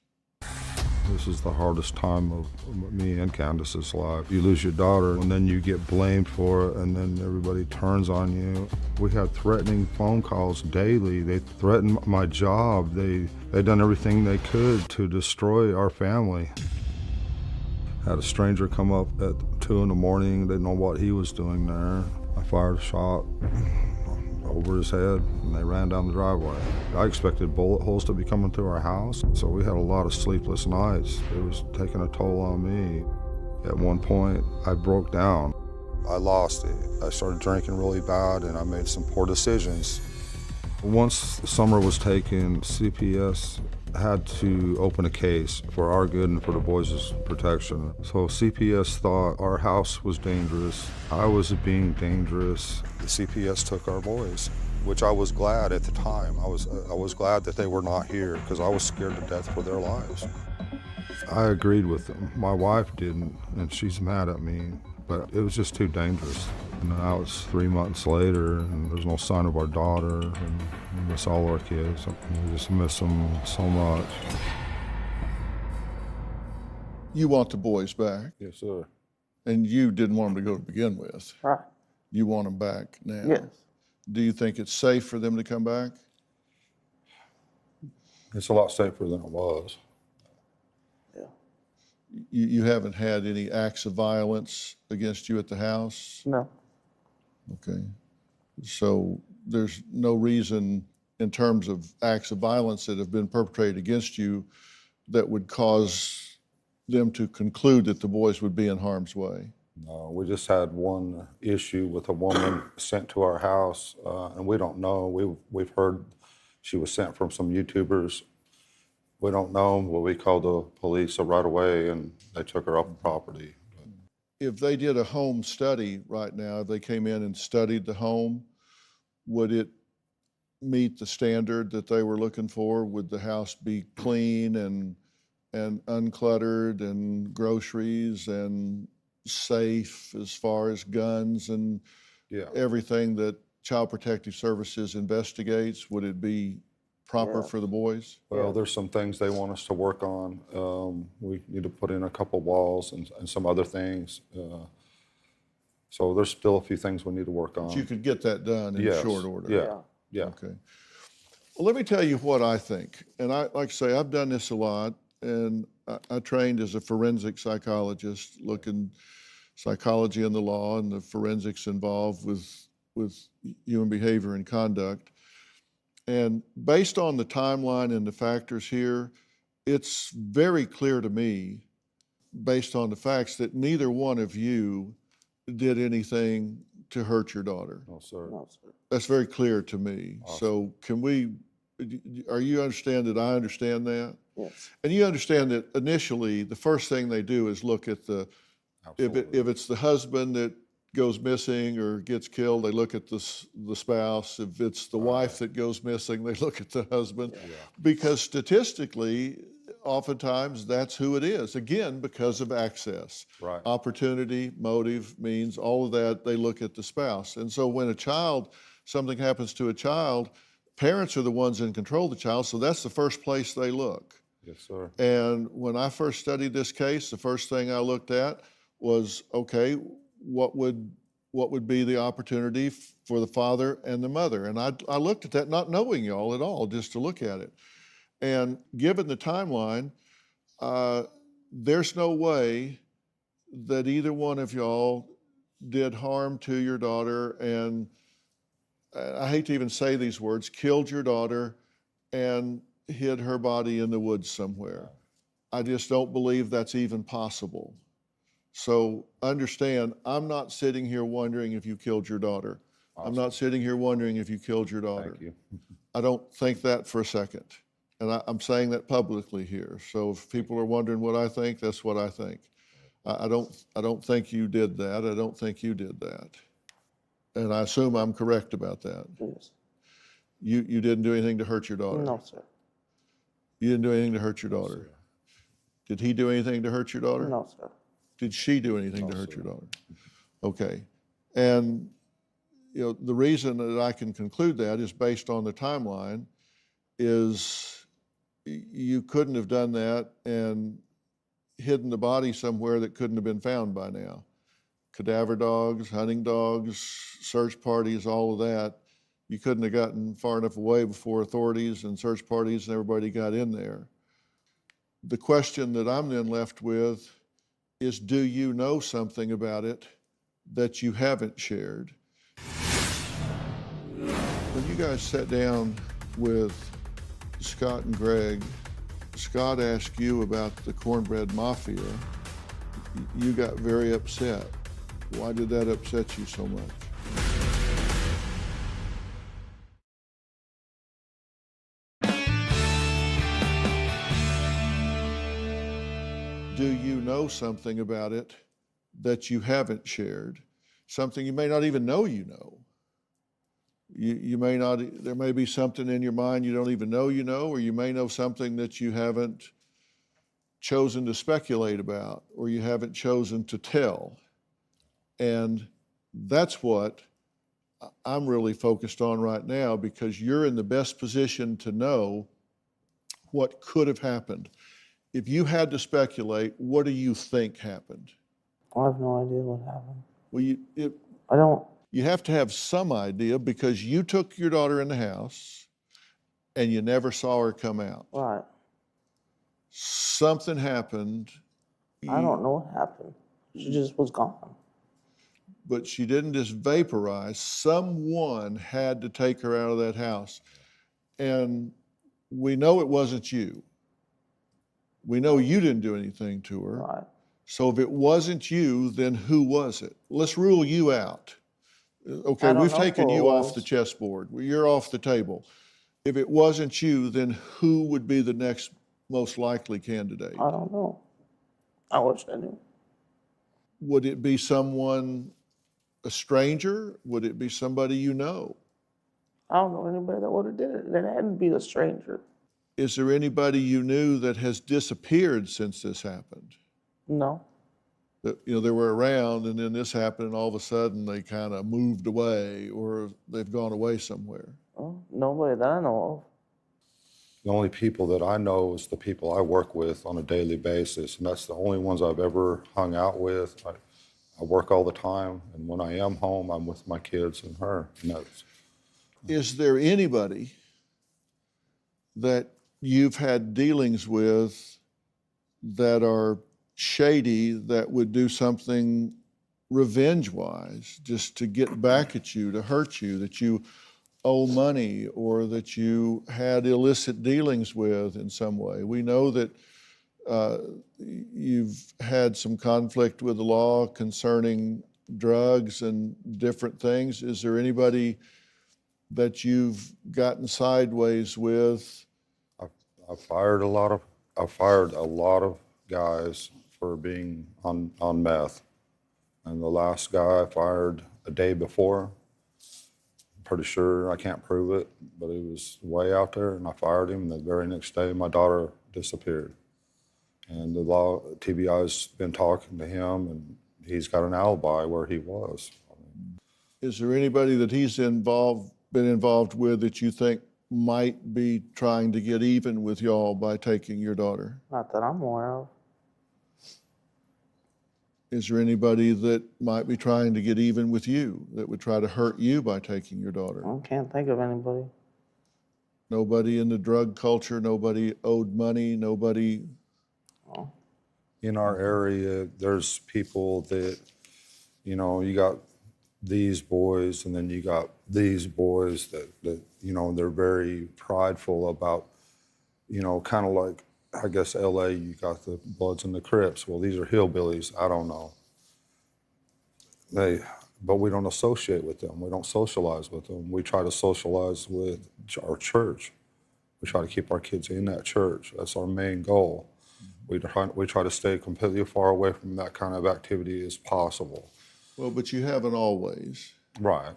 This is the hardest time of me and Candace's life. You lose your daughter, and then you get blamed for it, and then everybody turns on you. We had threatening phone calls daily. They threatened my job. They'd done everything they could to destroy our family. Had a stranger come up at 2 in the morning. Didn't know what he was doing there. I fired a shot over his head, and they ran down the driveway. I expected bullet holes to be coming through our house, so we had a lot of sleepless nights. It was taking a toll on me. At one point, I broke down. I lost it. I started drinking really bad, and I made some poor decisions. Once Summer was taken, CPS had to open a case for our good and for the boys' protection. So CPS thought our house was dangerous. I was being dangerous. The CPS took our boys, which I was glad at the time. I was glad that they were not here because I was scared to death for their lives. I agreed with them. My wife didn't, and she's mad at me, but it was just too dangerous. And now it's 3 months later, and there's no sign of our daughter, and we miss all our kids. We just miss them so much. You want the boys back. Yes, sir. And you didn't want them to go to begin with. Right. You want them back now. Yes. Do you think it's safe for them to come back? It's a lot safer than it was. You haven't had any acts of violence against you at the house? No. Okay. So there's no reason in terms of acts of violence that have been perpetrated against you that would cause them to conclude that the boys would be in harm's way? No, we just had one issue with a woman sent to our house, and we don't know. We've heard she was sent from some YouTubers. We don't know, but we called the police right away, and they took her off the property. If they did a home study right now, if they came in and studied the home, would it meet the standard that they were looking for? Would the house be clean and uncluttered and groceries and safe as far as guns and everything that Child Protective Services investigates? Would it be proper for the boys? Well, there's some things they want us to work on. We need to put in a couple walls and some other things. So there's still a few things we need to work on. But you could get that done in short order. Yeah. Okay. Well, let me tell you what I think. And like I say, I've done this a lot, and I trained as a forensic psychologist, looking psychology and the law and the forensics involved with human behavior and conduct. And based on the timeline and the factors here, it's very clear to me, based on the facts, that neither one of you did anything to hurt your daughter. No, sir. No, sir. That's very clear to me. Awesome. So are you understand that I understand that? Yes. And you understand that initially, the first thing they do is look at if it's the husband that goes missing or gets killed, they look at the spouse. If it's the wife that goes missing, they look at the husband. Yeah. Because statistically, oftentimes that's who it is. Again, because of access. Right. Opportunity, motive, means, all of that, they look at the spouse. And so when something happens to a child, parents are the ones in control of the child, so that's the first place they look. Yes, sir. And when I first studied this case, the first thing I looked at was, okay, what would be the opportunity for the father and the mother? And I looked at that not knowing y'all at all, just to look at it. And given the timeline, there's no way that either one of y'all did harm to your daughter, and I hate to even say these words, killed your daughter and hid her body in the woods somewhere. I just don't believe that's even possible. So understand, I'm not sitting here wondering if you killed your daughter. Awesome. I'm not sitting here wondering if you killed your daughter. Thank you. I don't think that for a second. And I'm saying that publicly here. So if people are wondering what I think, that's what I think. I don't think you did that. I don't think you did that. And I assume I'm correct about that. Yes. You didn't do anything to hurt your daughter? No, sir. You didn't do anything to hurt your daughter? Did he do anything to hurt your daughter? No, sir. Did she do anything to hurt your daughter? Okay. And the reason that I can conclude that is based on the timeline is you couldn't have done that and hidden the body somewhere that couldn't have been found by now. Cadaver dogs, hunting dogs, search parties, all of that. You couldn't have gotten far enough away before authorities and search parties and everybody got in there. The question that I'm then left with is, do you know something about it that you haven't shared? When you guys sat down with Scott and Greg, Scott asked you about the Cornbread Mafia. You got very upset. Why did that upset you so much? Do you know something about it that you haven't shared? Something you may not even know you know. You may not, there may be something in your mind you don't even know you know, or you may know something that you haven't chosen to speculate about, or you haven't chosen to tell. And that's what I'm really focused on right now, because you're in the best position to know what could have happened. If you had to speculate, what do you think happened? I have no idea what happened. Well, I don't. You have to have some idea, because you took your daughter in the house and you never saw her come out. Right. Something happened. I don't know what happened. She just was gone. But she didn't just vaporize. Someone had to take her out of that house. And we know it wasn't you. We know you didn't do anything to her. Right. So if it wasn't you, then who was it? Let's rule you out. Okay, we've taken you off the chessboard. You're off the table. If it wasn't you, then who would be the next most likely candidate? I don't know. I wish I knew. Would it be someone, a stranger? Would it be somebody you know? I don't know anybody that would have did it. It had to be a stranger. Is there anybody you knew that has disappeared since this happened? No. That, they were around and then this happened and all of a sudden they kind of moved away or they've gone away somewhere? Oh, nobody that I know of. The only people that I know is the people I work with on a daily basis, and that's the only ones I've ever hung out with. I work all the time, and when I am home, I'm with my kids and her. And is there anybody that you've had dealings with that are shady, that would do something revenge-wise, just to get back at you, to hurt you, that you owe money or that you had illicit dealings with in some way? We know that you've had some conflict with the law concerning drugs and different things. Is there anybody that you've gotten sideways with? I fired a lot of guys for being on meth. And the last guy I fired a day before, I'm pretty sure, I can't prove it, but he was way out there and I fired him. And the very next day, my daughter disappeared. And the law, TBI's been talking to him and he's got an alibi where he was. Is there anybody that he's been involved with that you think might be trying to get even with y'all by taking your daughter? Not that I'm aware of. Is there anybody that might be trying to get even with you, that would try to hurt you by taking your daughter? I can't think of anybody. Nobody in the drug culture, nobody owed money, nobody? In our area, there's people that, you know, you got these boys and then you got these boys that you know, they're very prideful about, you know, kind of like, I guess LA, you got the Bloods and the Crips. Well, these are hillbillies. I don't know. But we don't associate with them. We don't socialize with them. We try to socialize with our church. We try to keep our kids in that church. That's our main goal. We try to stay completely far away from that kind of activity as possible. Well, but you haven't always. Right.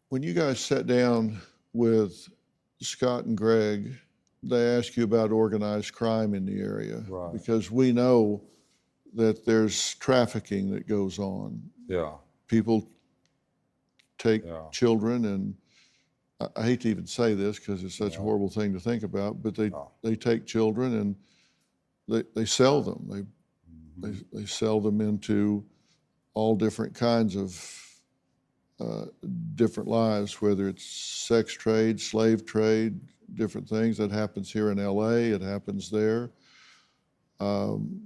When you guys sat down with Scott and Greg, they asked you about organized crime in the area. Right. Because we know that there's trafficking that goes on. Yeah. People take children, and I hate to even say this because it's such a horrible thing to think about, but they take children and they sell them. They sell them into all different kinds of different lives, whether it's sex trade, slave trade, different things. That happens here in LA, it happens there. And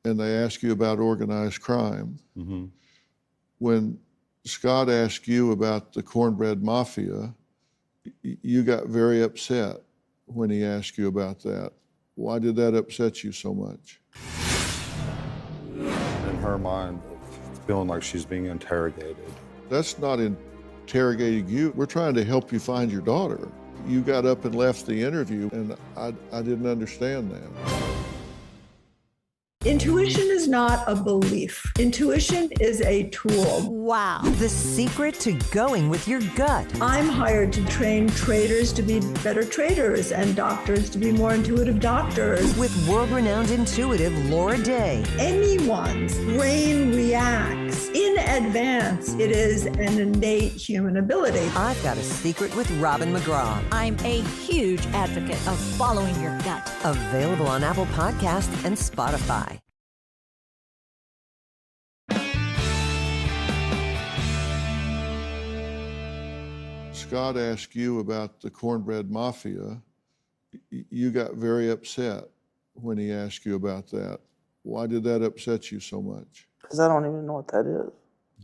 they ask you about organized crime. Mm-hmm. When Scott asked you about the Cornbread Mafia, you got very upset when he asked you about that. Why did that upset you so much? In her mind, feeling like she's being interrogated. That's not interrogating you. We're trying to help you find your daughter. You got up and left the interview, and I didn't understand that. Intuition is not a belief. Intuition is a tool. Wow. The secret to going with your gut. I'm hired to train traders to be better traders and doctors to be more intuitive doctors. With world-renowned intuitive Laura Day. Anyone's brain reacts in advance. It is an innate human ability. I've got a secret with Robin McGraw. I'm a huge advocate of following your gut. Available on Apple Podcasts and Spotify. Scott asked you about the Cornbread Mafia. You got very upset when he asked you about that. Why did that upset you so much? Because I don't even know what that is.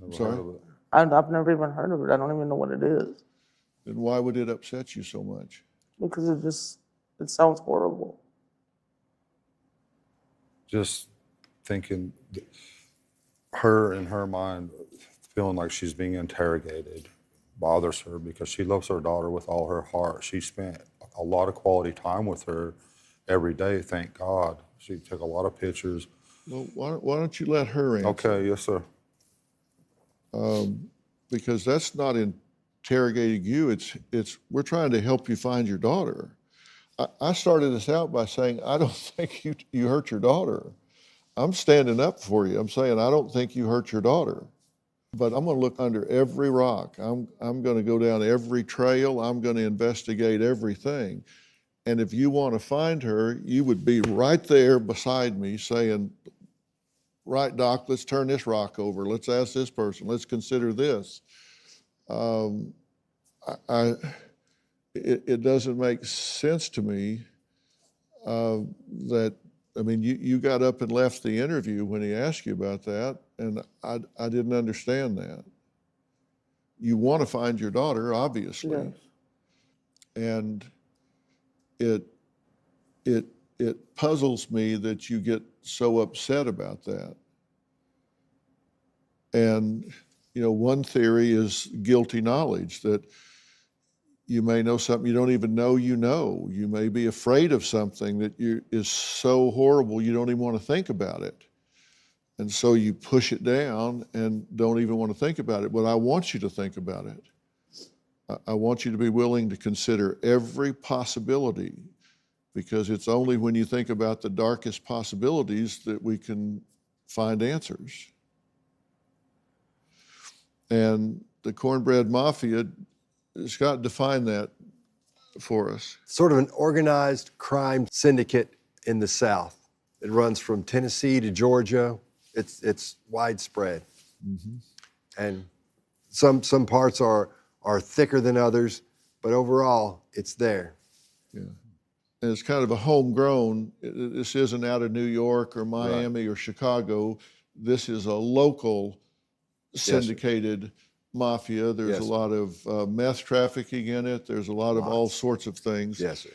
I'm sorry? I've never even heard of it. I don't even know what it is. Then why would it upset you so much? Because it sounds horrible. Just thinking, her in her mind, feeling like she's being interrogated bothers her because she loves her daughter with all her heart. She spent a lot of quality time with her every day, thank God. She took a lot of pictures. Well, why don't you let her answer? Okay, yes, sir. Because that's not interrogating you. It's we're trying to help you find your daughter. I started this out by saying, I don't think you hurt your daughter. I'm standing up for you. I'm saying, I don't think you hurt your daughter. But I'm going to look under every rock. I'm going to go down every trail. I'm going to investigate everything. And if you want to find her, you would be right there beside me saying, right, Doc, let's turn this rock over. Let's ask this person. Let's consider this. It doesn't make sense to me that, I mean, you got up and left the interview when he asked you about that, and I didn't understand that. You want to find your daughter, obviously. Yes. And it puzzles me that you get so upset about that. And, you know, one theory is guilty knowledge, that you may know something you don't even know you know. You may be afraid of something that is so horrible you don't even want to think about it. And so you push it down and don't even want to think about it. But I want you to think about it. I want you to be willing to consider every possibility, because it's only when you think about the darkest possibilities that we can find answers. And the Cornbread Mafia, Scott defined that for us? Sort of an organized crime syndicate in the South. It runs from Tennessee to Georgia. It's widespread. Mm-hmm. And some parts are thicker than others, but overall, it's there. Yeah. And it's kind of a homegrown, this isn't out of New York or Miami or Chicago. This is a local syndicated mafia. There's a lot of meth trafficking in it. There's a lot of all sorts of things. Yes, sir.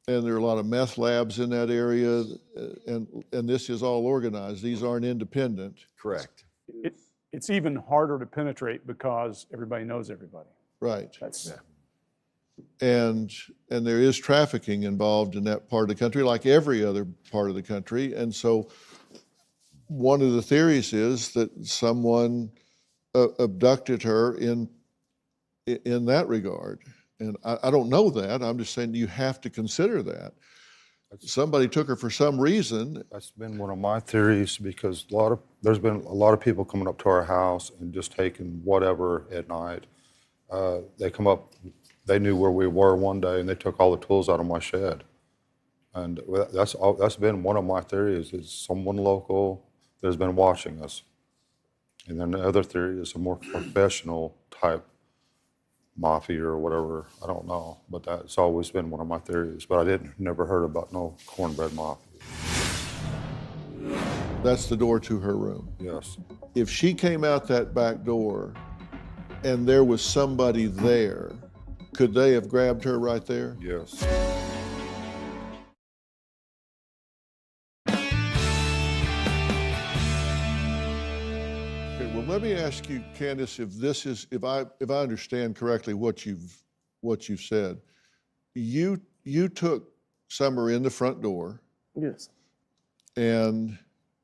And there are a lot of meth labs in that area, and this is all organized. These aren't independent. Correct. It's even harder to penetrate because everybody knows everybody. Right. That's And there is trafficking involved in that part of the country, like every other part of the country. And so one of the theories is that someone abducted her in that regard. And I don't know that. I'm just saying you have to consider that. Somebody took her for some reason. That's been one of my theories because there's been a lot of people coming up to our house and just taking whatever at night. They come up, they knew where we were one day and they took all the tools out of my shed. And that's been one of my theories is someone local that's been watching us. And then the other theory is a more professional type mafia or whatever, I don't know, but that's always been one of my theories. But I never heard about no cornbread mafia. That's the door to her room. Yes. If she came out that back door and there was somebody there, could they have grabbed her right there? Yes. Okay, well, let me ask you, Candace, if I understand correctly what you've said, you took Summer in the front door. Yes. And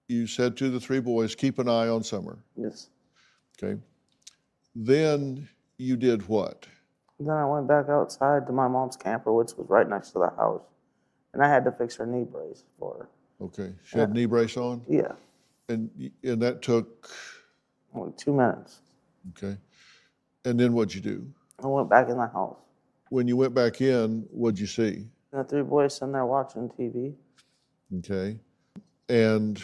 you said to the three boys, keep an eye on Summer. Yes. Okay. Then you did what? Then I went back outside to my mom's camper, which was right next to the house, and I had to fix her knee brace for her. Okay. She had a knee brace on? Yeah. And that took? Only 2 minutes. Okay. And then what'd you do? I went back in the house. When you went back in, what'd you see? And the three boys sitting there watching TV. Okay. And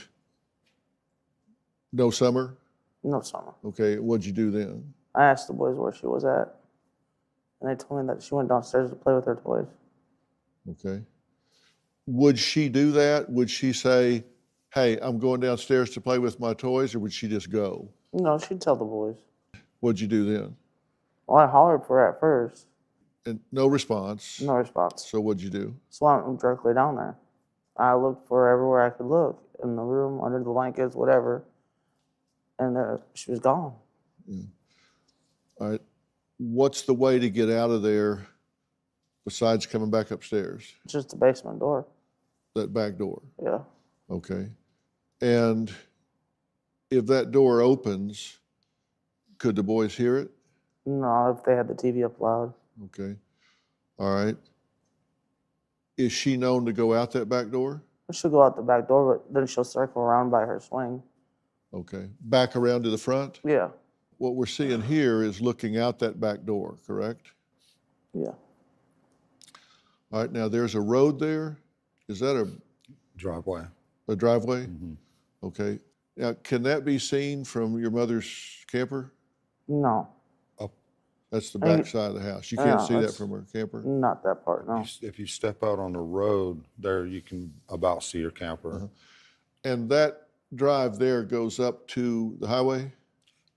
no Summer? No Summer. Okay. What'd you do then? I asked the boys where she was at, and they told me that she went downstairs to play with her toys. Okay. Would she do that? Would she say, hey, I'm going downstairs to play with my toys, or would she just go? No, she'd tell the boys. What'd you do then? Well, I hollered for her at first. And no response? No response. So what'd you do? So I went directly down there. I looked for her everywhere I could look, in the room, under the blankets, whatever, and she was gone. Yeah. All right. What's the way to get out of there besides coming back upstairs? Just the basement door. That back door? Yeah. Okay. And if that door opens, could the boys hear it? No, if they had the TV up loud. Okay. All right. Is she known to go out that back door? She'll go out the back door, but then she'll circle around by her swing. Okay. Back around to the front? Yeah. What we're seeing here is looking out that back door, correct? Yeah. All right. Now, there's a road there. Is that a driveway? A driveway? Mm-hmm. Okay. Now, can that be seen from your mother's camper? No. That's the back side of the house. You can't see that from her camper? Not that part, no. If you step out on the road there, you can about see your camper. Uh-huh. And that drive there goes up to the highway?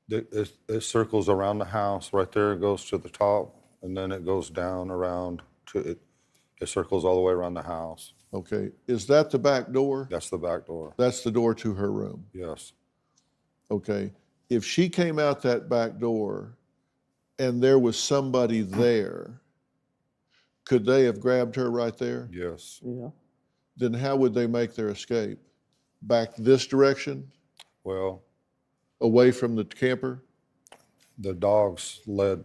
It circles around the house. Right there, it goes to the top, and then it goes down around to it. It circles all the way around the house. Okay. Is that the back door? That's the back door. That's the door to her room? Yes. Okay. If she came out that back door and there was somebody there, could they have grabbed her right there? Yes. Yeah. Then how would they make their escape? Back this direction? Well, away from the camper? The dogs led,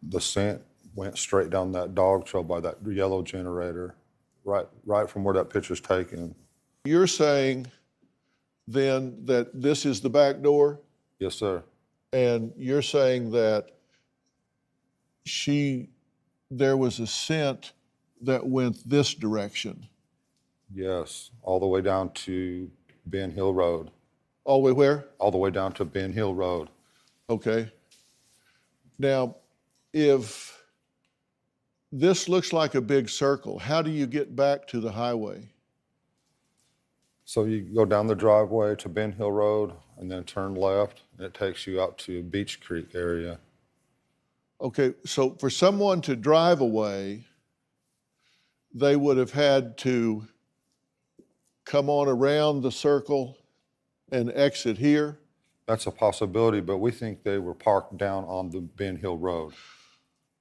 the scent went straight down that dog trail by that yellow generator, right from where that picture's taken. You're saying then that this is the back door? Yes, sir. And you're saying that she there was a scent that went this direction. Yes, all the way down to Ben Hill Road. All the way where? All the way down to Ben Hill Road. Okay. Now, if this looks like a big circle, how do you get back to the highway? So you go down the driveway to Ben Hill Road and then turn left, and it takes you out to Beach Creek area. Okay, so for someone to drive away, they would have had to come on around the circle and exit here? That's a possibility, but we think they were parked down on the Ben Hill Road.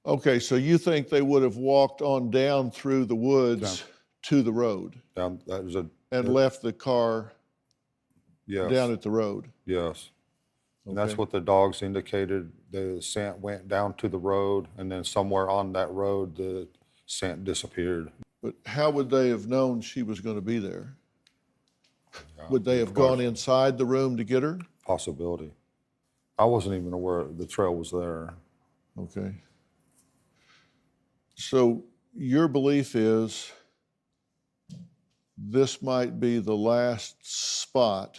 Okay, so you think they would have walked on down through the woods to the road? Down, that was and left the car yes. down at the road? Yes. Okay. And that's what the dogs indicated. The scent went down to the road, and then somewhere on that road, the scent disappeared. But how would they have known she was going to be there? Would they have gone inside the room to get her? Possibility. I wasn't even aware the trail was there. Okay. So your belief is this might be the last spot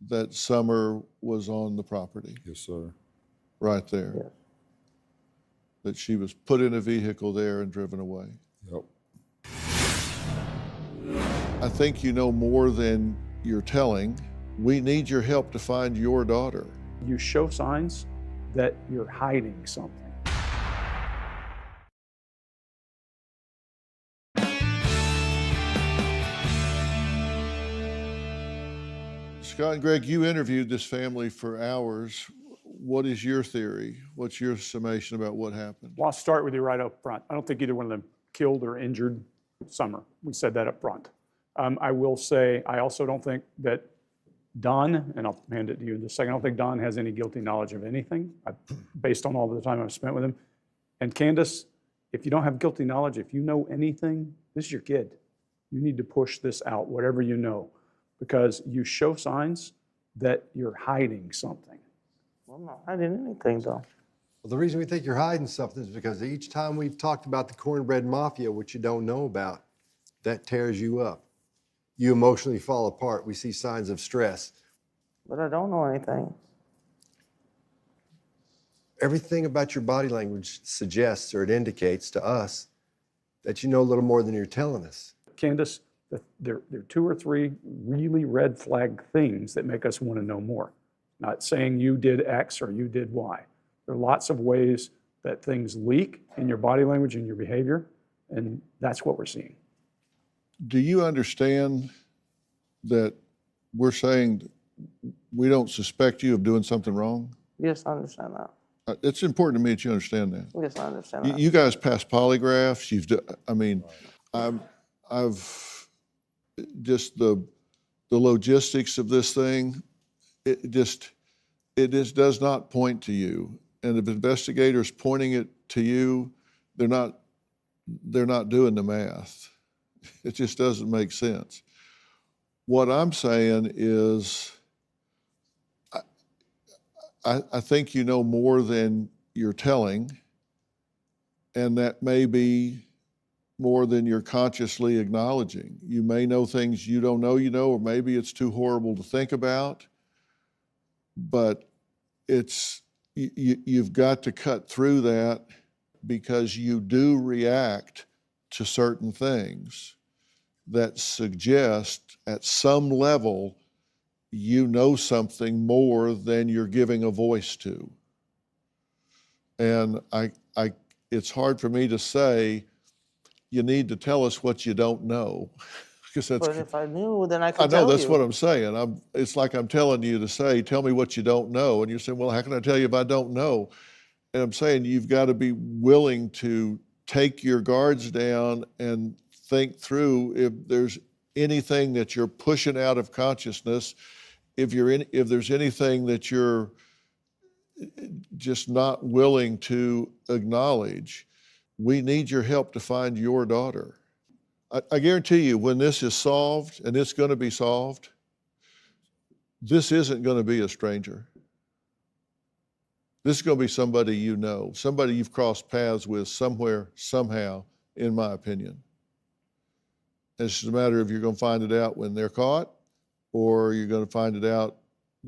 that Summer was on the property? Yes, sir. Right there? Yes. That she was put in a vehicle there and driven away? Yep. I think you know more than you're telling. We need your help to find your daughter. You show signs that you're hiding something. Scott and Greg, you interviewed this family for hours. What is your theory? What's your summation about what happened? Well, I'll start with you right up front. I don't think either one of them killed or injured Summer. We said that up front. I will say, I also don't think that Don, and I'll hand it to you in just a second, I don't think Don has any guilty knowledge of anything, based on all the time I've spent with him. And Candace, if you don't have guilty knowledge, if you know anything, this is your kid. You need to push this out, whatever you know, because you show signs that you're hiding something. Well, I'm not hiding anything, though. Well, the reason we think you're hiding something is because each time we've talked about the cornbread mafia, which you don't know about, that tears you up. You emotionally fall apart. We see signs of stress. But I don't know anything. Everything about your body language suggests, or it indicates to us, that you know a little more than you're telling us. Candace, there are 2 or 3 really red flag things that make us want to know more. Not saying you did X or you did Y. There are lots of ways that things leak in your body language and your behavior, and that's what we're seeing. Do you understand that we're saying we don't suspect you of doing something wrong? Yes, I understand that. It's important to me that you understand that. Yes, I understand that. You guys passed polygraphs. I've just the logistics of this thing. It just does not point to you. And if investigators pointing it to you, they're not doing the math. It just doesn't make sense. What I'm saying is, I think you know more than you're telling, and that may be more than you're consciously acknowledging. You may know things you don't know you know, or maybe it's too horrible to think about, but you've got to cut through that, because you do react to certain things that suggest at some level you know something more than you're giving a voice to. And it's hard for me to say you need to tell us what you don't know. Because that's, but if I knew, then I could tell you. I know, that's what I'm saying. It's like I'm telling you to say, tell me what you don't know. And you're saying, well, how can I tell you if I don't know? And I'm saying you've got to be willing to take your guards down and think through if there's anything that you're pushing out of consciousness, if there's anything that you're just not willing to acknowledge. We need your help to find your daughter. I guarantee you, when this is solved, and it's going to be solved, this isn't going to be a stranger. This is going to be somebody you know, somebody you've crossed paths with somewhere, somehow, in my opinion. It's just a matter of you're going to find it out when they're caught, or you're going to find it out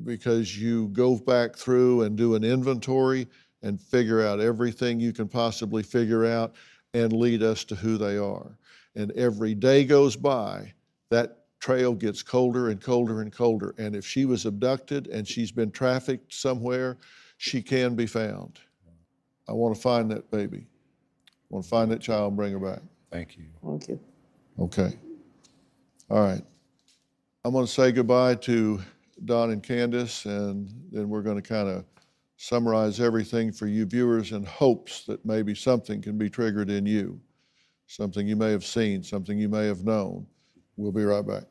because you go back through and do an inventory and figure out everything you can possibly figure out and lead us to who they are. And every day goes by, that trail gets colder and colder and colder. And if she was abducted and she's been trafficked somewhere, she can be found. I want to find that baby. I want to find that child and bring her back. Thank you. Thank you. Okay. All right. I'm going to say goodbye to Don and Candace, and then we're going to kind of summarize everything for you viewers in hopes that maybe something can be triggered in you, something you may have seen, something you may have known. We'll be right back.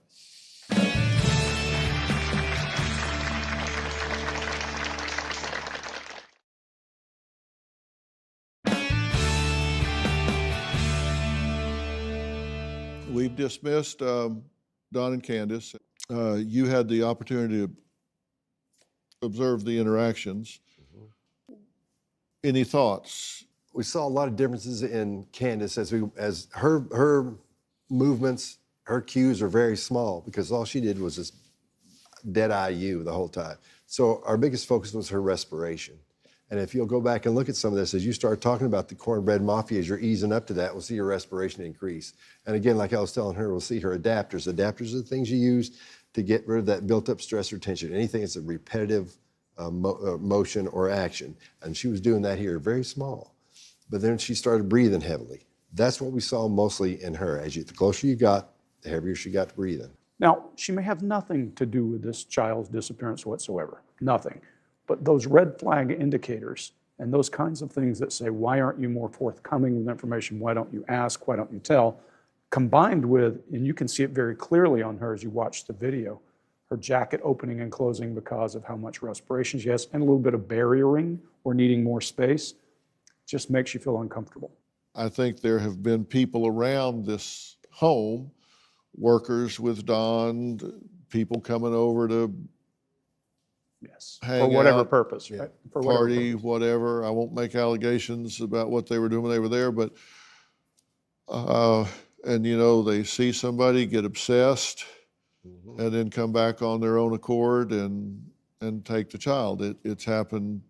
We've dismissed Don and Candace. You had the opportunity to observe the interactions. Any thoughts? We saw a lot of differences in Candace as her movements, her cues are very small because all she did was just dead-eye you the whole time. So our biggest focus was her respiration. And if you'll go back and look at some of this, as you start talking about the cornbread mafia, as you're easing up to that, we'll see your respiration increase. And again, like I was telling her, we'll see her adapters. Adapters are the things you use to get rid of that built-up stress or tension, anything that's a repetitive motion or action. And she was doing that here, very small. But then she started breathing heavily. That's what we saw mostly in her. The closer you got, the heavier she got breathing. Now, she may have nothing to do with this child's disappearance whatsoever, nothing. But those red flag indicators and those kinds of things that say, why aren't you more forthcoming with information? Why don't you ask? Why don't you tell? Combined with, and you can see it very clearly on her as you watch the video, her jacket opening and closing because of how much respiration she has and a little bit of barriering or needing more space, just makes you feel uncomfortable. I think there have been people around this home, workers with Don, people coming over to hang for whatever out, purpose, right? For party, whatever. I won't make allegations about what they were doing when they were there, but and you know, they see somebody get obsessed and then come back on their own accord and take the child. It's happened,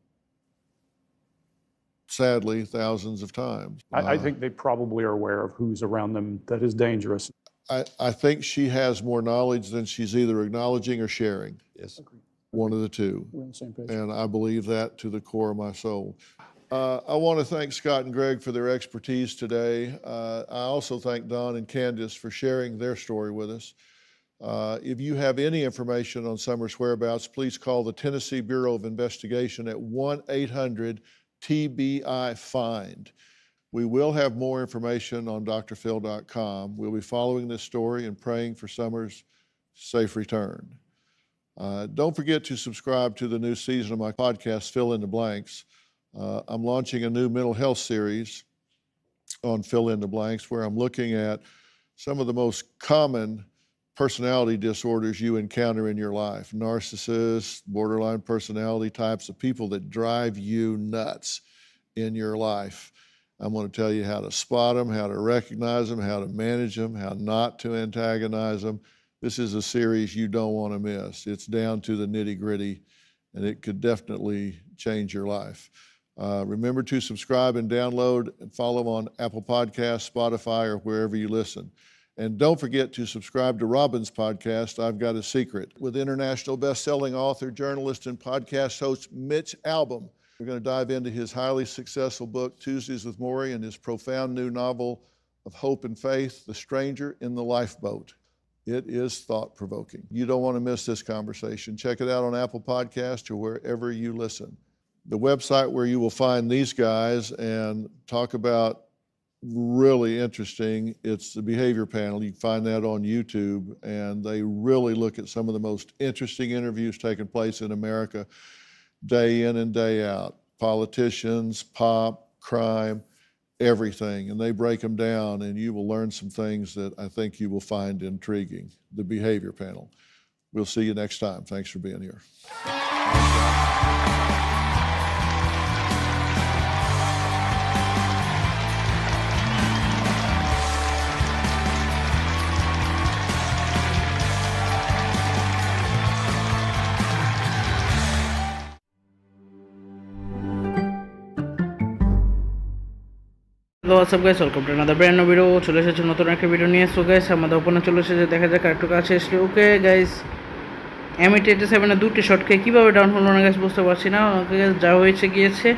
sadly, thousands of times. I think they probably are aware of who's around them that is dangerous. I think she has more knowledge than she's either acknowledging or sharing. Yes. One of the two. We're on the same page. And I believe that to the core of my soul. I want to thank Scott and Greg for their expertise today. I also thank Don and Candace for sharing their story with us. If you have any information on Summer's whereabouts, please call the Tennessee Bureau of Investigation at 1-800-TBI-FIND. We will have more information on drphil.com. We'll be following this story and praying for Summer's safe return. Don't forget to subscribe to the new season of my podcast, Fill in the Blanks. I'm launching a new mental health series on Fill in the Blanks where I'm looking at some of the most common personality disorders you encounter in your life. Narcissists, borderline personality types of people that drive you nuts in your life. I'm going to tell you how to spot them, how to recognize them, how to manage them, how not to antagonize them. This is a series you don't want to miss. It's down to the nitty-gritty, and it could definitely change your life. Remember to subscribe and download and follow on Apple Podcasts, Spotify, or wherever you listen. And don't forget to subscribe to Robin's podcast, I've Got a Secret, with international best-selling author, journalist, and podcast host Mitch Albom. We're going to dive into his highly successful book, Tuesdays with Maury, and his profound new novel of hope and faith, The Stranger in the Lifeboat. It is thought-provoking. You don't want to miss this conversation. Check it out on Apple Podcasts or wherever you listen. The website where you will find these guys and talk about really interesting, it's the Behavior Panel. You can find that on YouTube, and they really look at some of the most interesting interviews taking place in America day in and day out. Politicians, pop, crime, everything, and they break them down, and you will learn some things that I think you will find intriguing. The Behavior Panel. We'll see you next time. Thanks for being here. Hello WhatsApp guys, welcome to another brand new video. চলে এসেছে নতুন একটা video নিয়ে। So guys আমাদের ওপেনে চলে এসেছে, দেখা যাক একটু কাছে এসে। ওকে গাইস, ep-2 দুটি শটকে কীভাবে ডাউন হলো না গাইস বুঝতে পারছি না। ওকে গাইস, যা হয়েছে গিয়েছে,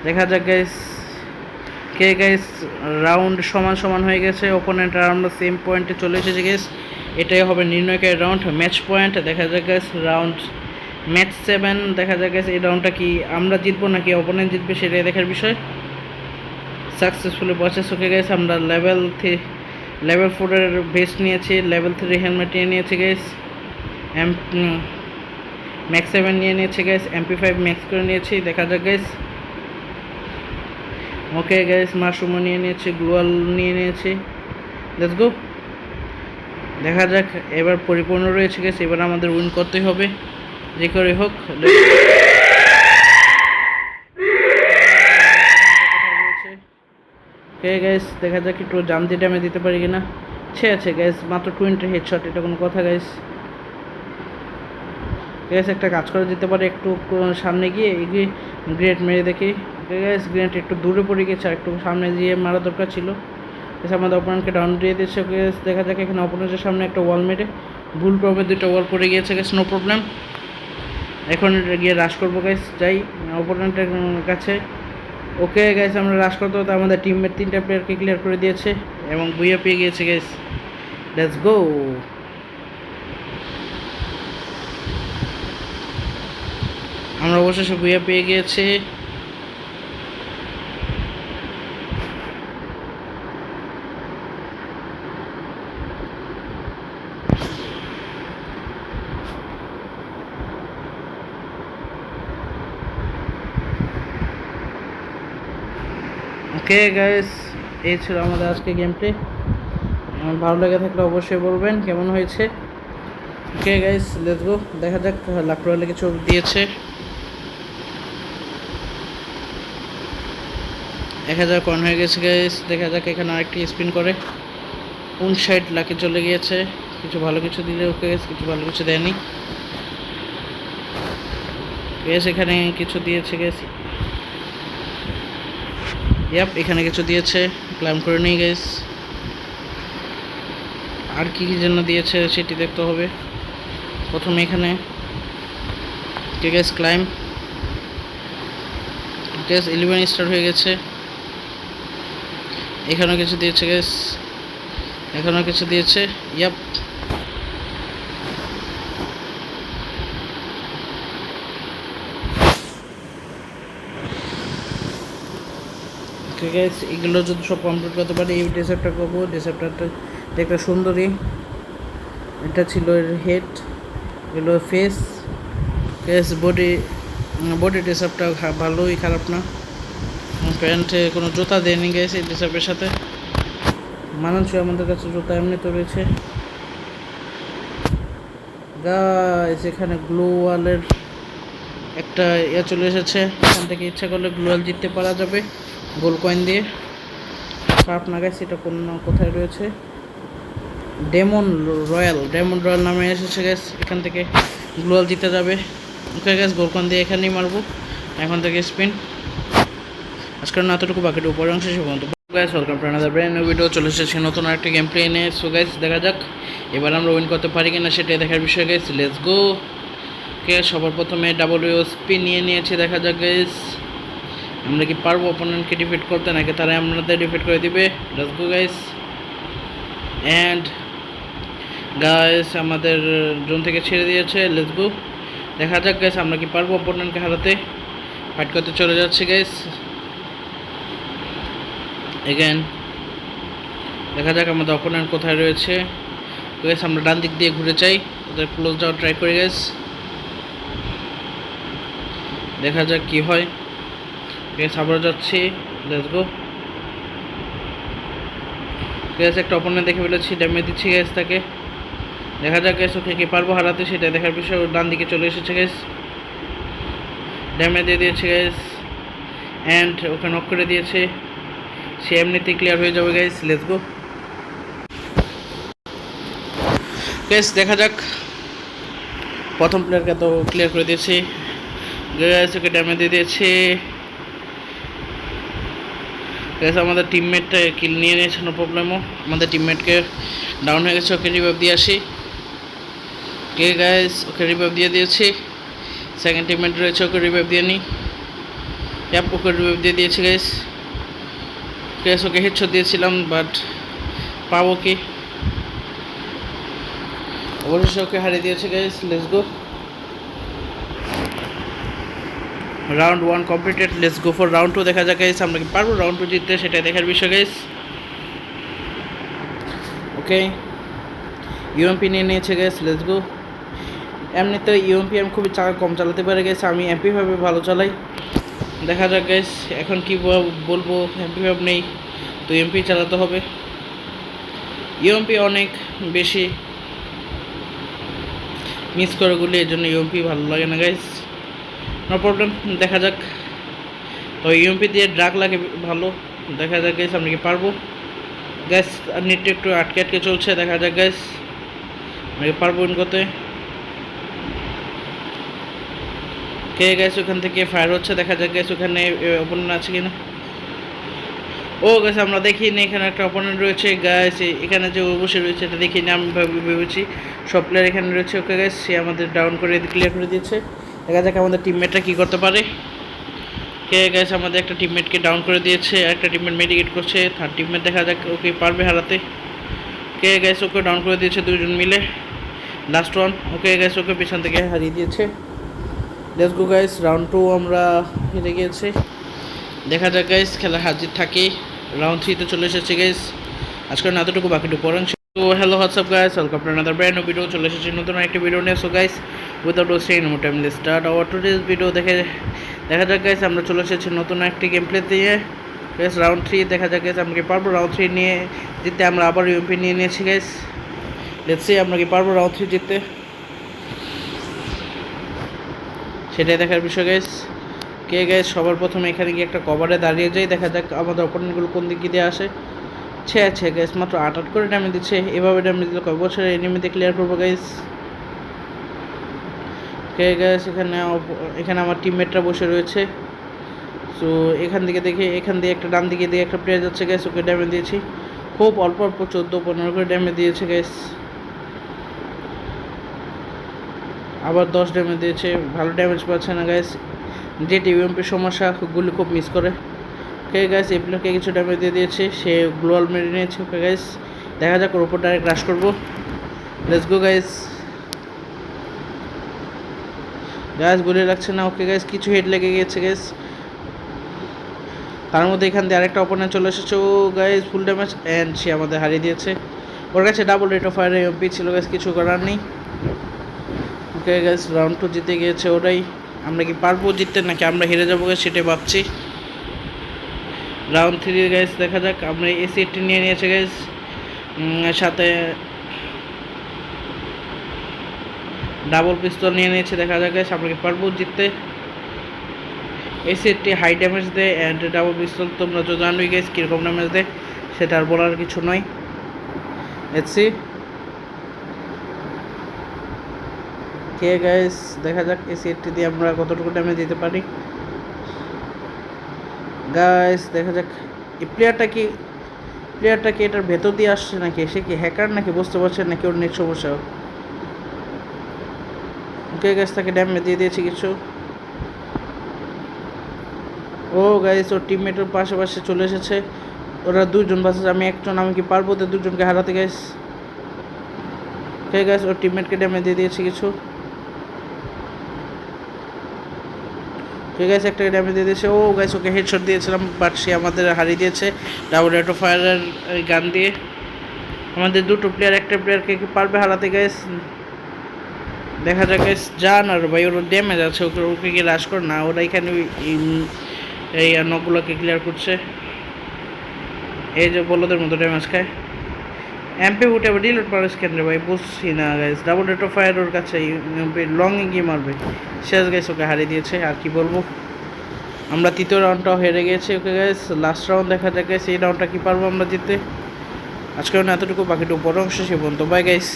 দেখা যাক গাইস। কে গাইস রাউন্ড সমান সমান হয়ে গেছে, ওপোনেন্ট আর আমরা সেম পয়েন্টে চলে এসেছি গাইস। এটাই হবে নির্ণায়কের রাউন্ড, ম্যাচ পয়েন্ট। দেখা যাক গাইস রাউন্ড ম্যাচ 7। দেখা যাক গাইস এই রাউন্ডটা কি আমরা জিতবো নাকি ওপোনেন্ট জিতবে, সেটাই দেখার বিষয়। Successfully purchase. ওকে গাইস, আমরা লেভেল 4 এর ভেস্ট নিয়েছি, লেভেল 3 হেলমেট নিয়ে নিয়েছি গাইস, ম্যাক্স 7 নিয়ে নিয়েছি গাইস, MP5 ম্যাক্স করে নিয়েছি। দেখা যাক গাইস। ওকে গাইস, মাশরুমও নিয়ে নিয়েছি, গ্লোয়াল নিয়ে নিয়েছি। Let's go. দেখা যাক, এবার পরিপূর্ণ রয়েছে গাইস। এবার আমাদের উইন করতেই হবে যে করে হোক। ওকে গাইস, দেখা যাক একটু জাম দিয়ে ড্যামেজ দিতে পারি কিনা। আছে গাইস, মাত্র 20 হেডশট, এটা কোনো কথা গাইস। গাইস একটা কাজ করে দিতে পারে, একটু সামনে গিয়ে গ্রেট মেরে দেখি। গাইস গ্রেট একটু দূরে পড়ে গেছে, আর একটু সামনে দিয়ে মারা দরকার ছিল। গাইস আমাদের অপোনেন্টকে ডাউন দিয়ে দিচ্ছে। গাইস দেখা যাক, এখানে অপোনেন্টের সামনে একটা ওয়াল মেরে ভুল ক্রমে 2টা ওয়াল পড়ে গিয়েছে গাইস, নো প্রবলেম। এখন গিয়ে রাশ করবো গাইস, যাই অপোনেন্টের কাছে। ওকে গাইস, আমরা রাশ করতে হতো, আমাদের টিমমেট 3টা প্লেয়ারকে ক্লিয়ার করে দিয়েছে এবং বুইয়া পেয়ে গিয়েছে গাইস। Let's go. আমরা অবশেষে বুইয়া পেয়ে গিয়েছি। ওকে গাইস, এই ছিল আমাদের আজকে গেমটি। ভালো লেগে থাকলে অবশ্যই বলবেন কেমন হয়েছে। Okay guys, let's go. দেখা যাক, লাখ রয়্যালে কিছু দিয়েছে। 1000 কয়েন হয়ে গেছে গাইস। দেখা যাক, এখানে আরেকটি স্পিন করে 59 লাখে চলে গিয়েছে। কিছু ভালো কিছু দিলে। ওকে গাইস, কিছু ভালো কিছু দেয়নি গাইস। এখানে কিছু দিয়েছে গাইস। ইয়াপ, এখানে কিছু দিয়েছে, ক্লাইম করে নিই গাইস। আর কি কি জন্য দিয়েছে সেটি দেখতে হবে। প্রথমে এখানে ঠিক আছে ক্লাইম গাইস, 11 স্টার হয়ে গেছে। এখানেও কিছু দিয়েছে গাইস, এখানেও কিছু দিয়েছে। ইয়াপ, গাইস এগুলো যদি সব কমপ্লিট করতে পারি, এই ডিসেপ্টার করবো। ডিসেপ্টারটা দেখতে সুন্দরী। এটা ছিল এর হেড, এগুলো ফেস। গাইস বডি ডিসেপ্টার ভালোই, খারাপ না। প্যান্টে কোনো জুতা দেয়নি গাইস এই ডিসেপ্টের সাথে, মানানসই আমাদের কাছে জুতা এমনি তো রয়েছে গাইস। এখানে গ্লোয়ালের একটা চলে এসেছে, এখান থেকে ইচ্ছা করলে গ্লোয়াল জিততে পারা যাবে গোল কয়েন দিয়ে। খারাপ না গাইস, এটা কোথায় রয়েছে, ডেমন রয়্যাল নামে এসেছে গাইস। এখান থেকে গ্লোয়াল জিতে যাবে। ওকে গাইস, গোল কয়েন দিয়ে এখানেই মারবো এখন থেকে স্পিন। আজকের না এতটুকু, বাকিটা উপরের অংশে সে পর্যন্ত। Guys welcome to another brand new video. চলে এসেছে নতুন আরেকটা গেম প্লে নিয়ে। সো গাইস দেখা যাক এবার আমরা উইন করতে পারি কিনা, সেটাই দেখার বিষয় গাইস। Let's go. ওকে, সবার প্রথমে WSP নিয়ে নিয়েছি। দেখা যাক গাইস, আমরা কি পারবো অপোনেন্টকে ডিফিট করতে, নাকি তারা আমাদের ডিফিট করে দিবে। Let's go guys. And guys আমাদের জোন থেকে ছেড়ে দিয়েছে। Let's go. দেখা যাক গাইস, আমরা কি পারবো অপোনেন্টকে হারাতে। ফাইট করতে চলে যাচ্ছে গাইস। এগেন দেখা যাক আমাদের অপোনেন্ট কোথায় রয়েছে। গাইস আমরা ডান দিক দিয়ে ঘুরে চাই, ওদের ক্লোজ যাওয়ার ট্রাই করি গাইস। দেখা যাক কি হয়। গাইস আবার যাচ্ছি। Let's go guys. একটা অপোনেন্ট দেখে ফেলেছি, ড্যামেজ দিচ্ছি গাইস তাকে। দেখা যাক গাইস ওকে কি পারবো হারাতে, সেটা দেখার বিষয়। ডান দিকে চলে এসেছে গাইস, ড্যামেজ দিয়ে দিয়েছে গাইস। অ্যান্ড ওকে নক করে দিয়েছে, সে এমনিতেই ক্লিয়ার হয়ে যাবে গাইস। Let's go guys. দেখা যাক, প্রথম প্লেয়ারকে তো ক্লিয়ার করে দিয়েছি গাইস, ওকে ড্যামেজ দিয়ে দিয়েছে। গাইস আমাদের টিমমেট কিল নিয়ে নিয়েছে, নো প্রবলেমও। আমাদের টিমমেটকে ডাউন হয়ে গেছে, ওকে রিভাইভ দিয়ে আসি। ওকে গাইস, ওকে রিভাইভ দিয়ে দিয়েছি। সেকেন্ড টিমমেট রয়েছে, ওকে রিভাইভ দিয়ে নিই। ওকে রিভাইভ দিয়ে দিয়েছি গাইস। গাইস ওকে হেডশট দিয়েছিলাম, বাট পাবো কি? অবশেষে ওকে হারিয়ে দিয়েছে guys. Let's go, round 1 completed. Let's go for round 2। দেখা যাক গাইস আমরা কি পারবো রাউন্ড 2 জিততে, সেটাই দেখার বিষয় গাইস। ওকে, ইউএমপি নিয়ে নিয়েছে গাইস। Let's go. এমনিতে ইউএমপি আমি খুবই কম চালাতে পারি গাইস, আমি এমপি ভাবে ভালো চালাই। দেখা যাক গাইস এখন কি বলবো, এমপি ভাব নেই তো এমপি চালাতে হবে। ইউএমপি অনেক বেশি মিস করে গুলি, এর জন্য ইউএমপি ভালো লাগে না গাইস। নো প্রবলেম, দেখা যাক। তো ইউএমপি দিয়ে ড্রাগ লাগে ভালো। দেখা যাক গাইস আমরা কি পারবো। গ্যাস নেটটা একটু আটকে আটকে চলছে, দেখা যাক গাইস আমরা কি পারবো উইন করতে। কে গাইস ওখান থেকে ফায়ার হচ্ছে, দেখা যাক গাইস ওখানে অপোনেন্ট আছে কিনা। ও গাইস আমরা দেখিনি এখানে একটা অপোনেন্ট রয়েছে গাইস, এখানে যে বসে রয়েছে এটা দেখিনি, আমি ভেবেছি সব প্লেয়ার এখানে রয়েছে। ওকে গাইস সে আমাদের ডাউন করে ক্লিয়ার করে দিয়েছে। দেখা যাক আমাদের টিমমেটরা কি করতে পারে। কে গাইস আমাদের একটা টিমমেটকে ডাউন করে দিয়েছে, একটা টিমমেট মেডিকেট করছে। থার্ড টিমমেট দেখা যাক ওকে পারবে হারাতে। কে গাইস ওকে ডাউন করে দিয়েছে দুজন মিলে, last one. Okay guys okay পিছন থেকে হারিয়ে দিয়েছে। লেটস গো গাইস, রাউন্ড 2 আমরা হেরে গিয়েছি। দেখা যাক গাইস খেলা হাজির থাকি। রাউন্ড 3 তে চলে এসেছে গাইস, আজকের এতটুকু বাকিটুকু পড়েন। তো hello WhatsApp guys, welcome to another brand new video. চলে এসেছি নতুন একটা ভিডিও নিয়ে। So guys without wasting any time let's start our today's video. দেখা যাক গাইস আমরা চলে এসেছি নতুন একটি গেম প্লে দিয়ে গাইস। রাউন্ড 3 দেখা যাক গাইস আমরা কি পারবো রাউন্ড 3 নিয়ে জিততে। আমরা আবার ইউএমপি নিয়ে নিয়েছি গাইস, লেটস সি আমরা কি পারবো রাউন্ড 3 জিততে, সেটাই দেখার বিষয় গাইস। কে গাইস সবার প্রথমে এখানে গিয়ে একটা কভারে দাঁড়িয়ে যাই, দেখা যাক আমাদের অপোনেন্টগুলো কোন দিক দিয়ে আসে। আছে গাইস মাত্র 8 করে ড্যামেজ দিচ্ছে, এভাবে ড্যামেজ দিলে কয় বছরের এনিমিতে ক্লিয়ার করবো গাইস। কে গাইস এখানে আমার টিমমেটরা বসে রয়েছে। সো এখান থেকে দেখে এখান দিয়ে একটা ডান দিকে দিয়ে একটা প্লেয়ার যাচ্ছে গাইস, ওকে ড্যামেজ দিয়েছি খুব অল্প অল্প 14-15 করে ড্যামেজ দিয়েছে গাইস। আবার 10 ড্যামেজ দিয়েছে, ভালো ড্যামেজ পাচ্ছে না গাইস। যেটি ইউএমপির সমস্যা, গুলি খুব মিস করে। ওকে গাইস এই প্লেয়ারকে কিছু ড্যামেজ দিয়ে দিয়েছে, সে গ্লোয়াল মেরে নিয়েছে। ওকে গাইস দেখা যাক ওর উপর ডাইরেক্ট রাশ করবো। Let's go guys. গাইস গুলি লাগছে না। ওকে গাইস কিছু হেড লেগে গেছে গাইস, তার মধ্যে এখান দিয়ে আরেকটা অপোনেন্ট চলে এসেছে। ও গাইস ফুল ড্যামেজ অ্যান্ড সে আমাদের হারিয়ে দিয়েছে। ওর কাছে double rate of fire UMP ছিল গাইস, কিছু করার নেই। ওকে গাইস রাউন্ড 2 জিতে গিয়েছে ওরাই। আমরা কি পারবো জিততে নাকি আমরা হেরে যাবো গাইস, সেটাই ভাবছি। রাউন্ড 3 গাইস দেখা যাক। আমরা এসি-80 নিয়ে নিয়েছে গাইস, সাথে ডাবল পিস্তল নিয়ে নিয়েছে। দেখা যাক গাইস আমরা কি পারবো জিততে। এসি-80 হাই ড্যামেজ দেয় অ্যান্ড ডাবল পিস্তল তোমরা তো জানোই গাইস কীরকম ড্যামেজ দেয়, সেটা আর বলার কিছু নয়। লেটস সি কে গাইস দেখা যাক এসি-80 দিয়ে আমরা কতটুকু ড্যামেজ দিতে পারি গাইস। দেখা যাক এই প্লেয়ারটা কি এটার ভেতর দিয়ে আসছে নাকি, সে কি হ্যাকার নাকি বুঝতে পারছেন নাকি ওর নেট সমস্যা। ওকে গাইস তাকে ড্যামেজ দিয়ে দিয়েছি কিছু। ও গাইস ওর টিমমেটের পাশে চলে এসেছে, ওরা দুজন বাসে আমি একজন। আমি কি পারবো তো দুজনকে হারাতে গাইস। ওকে গাইস ওর টিমমেটকে ড্যামেজ দিয়ে দিয়েছি কিছু। ঠিক আছে একটা ড্যামেজ দিয়ে দিয়েছে। ও গাইস ওকে হেডশট দিয়েছিলাম বাট সে আমাদের হারিয়ে দিয়েছে ডাবল রেট অফ ফায়ারের গান দিয়ে। আমাদের দুটো প্লেয়ার, একটা প্লেয়ারকে কি পারবে হারাতে গাইস। দেখা যাক গাইস। জান আর ভাই ওর ড্যামেজ আছে, ওকে কি রাশ কর না, ওরা এখানে এই নকগুলোকে ক্লিয়ার করছে। এই যে বলদের মতো ড্যামেজ খায়। এমপি উঠে আবার ডিলিট পারিস কেন রে ভাই, বুঝছি না guys. Double rate of fire ওর কাছে, লং এ গিয়ে মারবে। শেষ গাইস ওকে হারিয়ে দিয়েছে, আর কি বলবো। আমরা তৃতীয় রাউন্ডটাও হেরে গেছি। ওকে গাইস লাস্ট রাউন্ড দেখা যাক গাইস এই রাউন্ডটা কি পারবো আমরা জিততে। আজকে এতটুকু, বাকিটুকু বড় অংশ সে বন্ধু। Bye guys.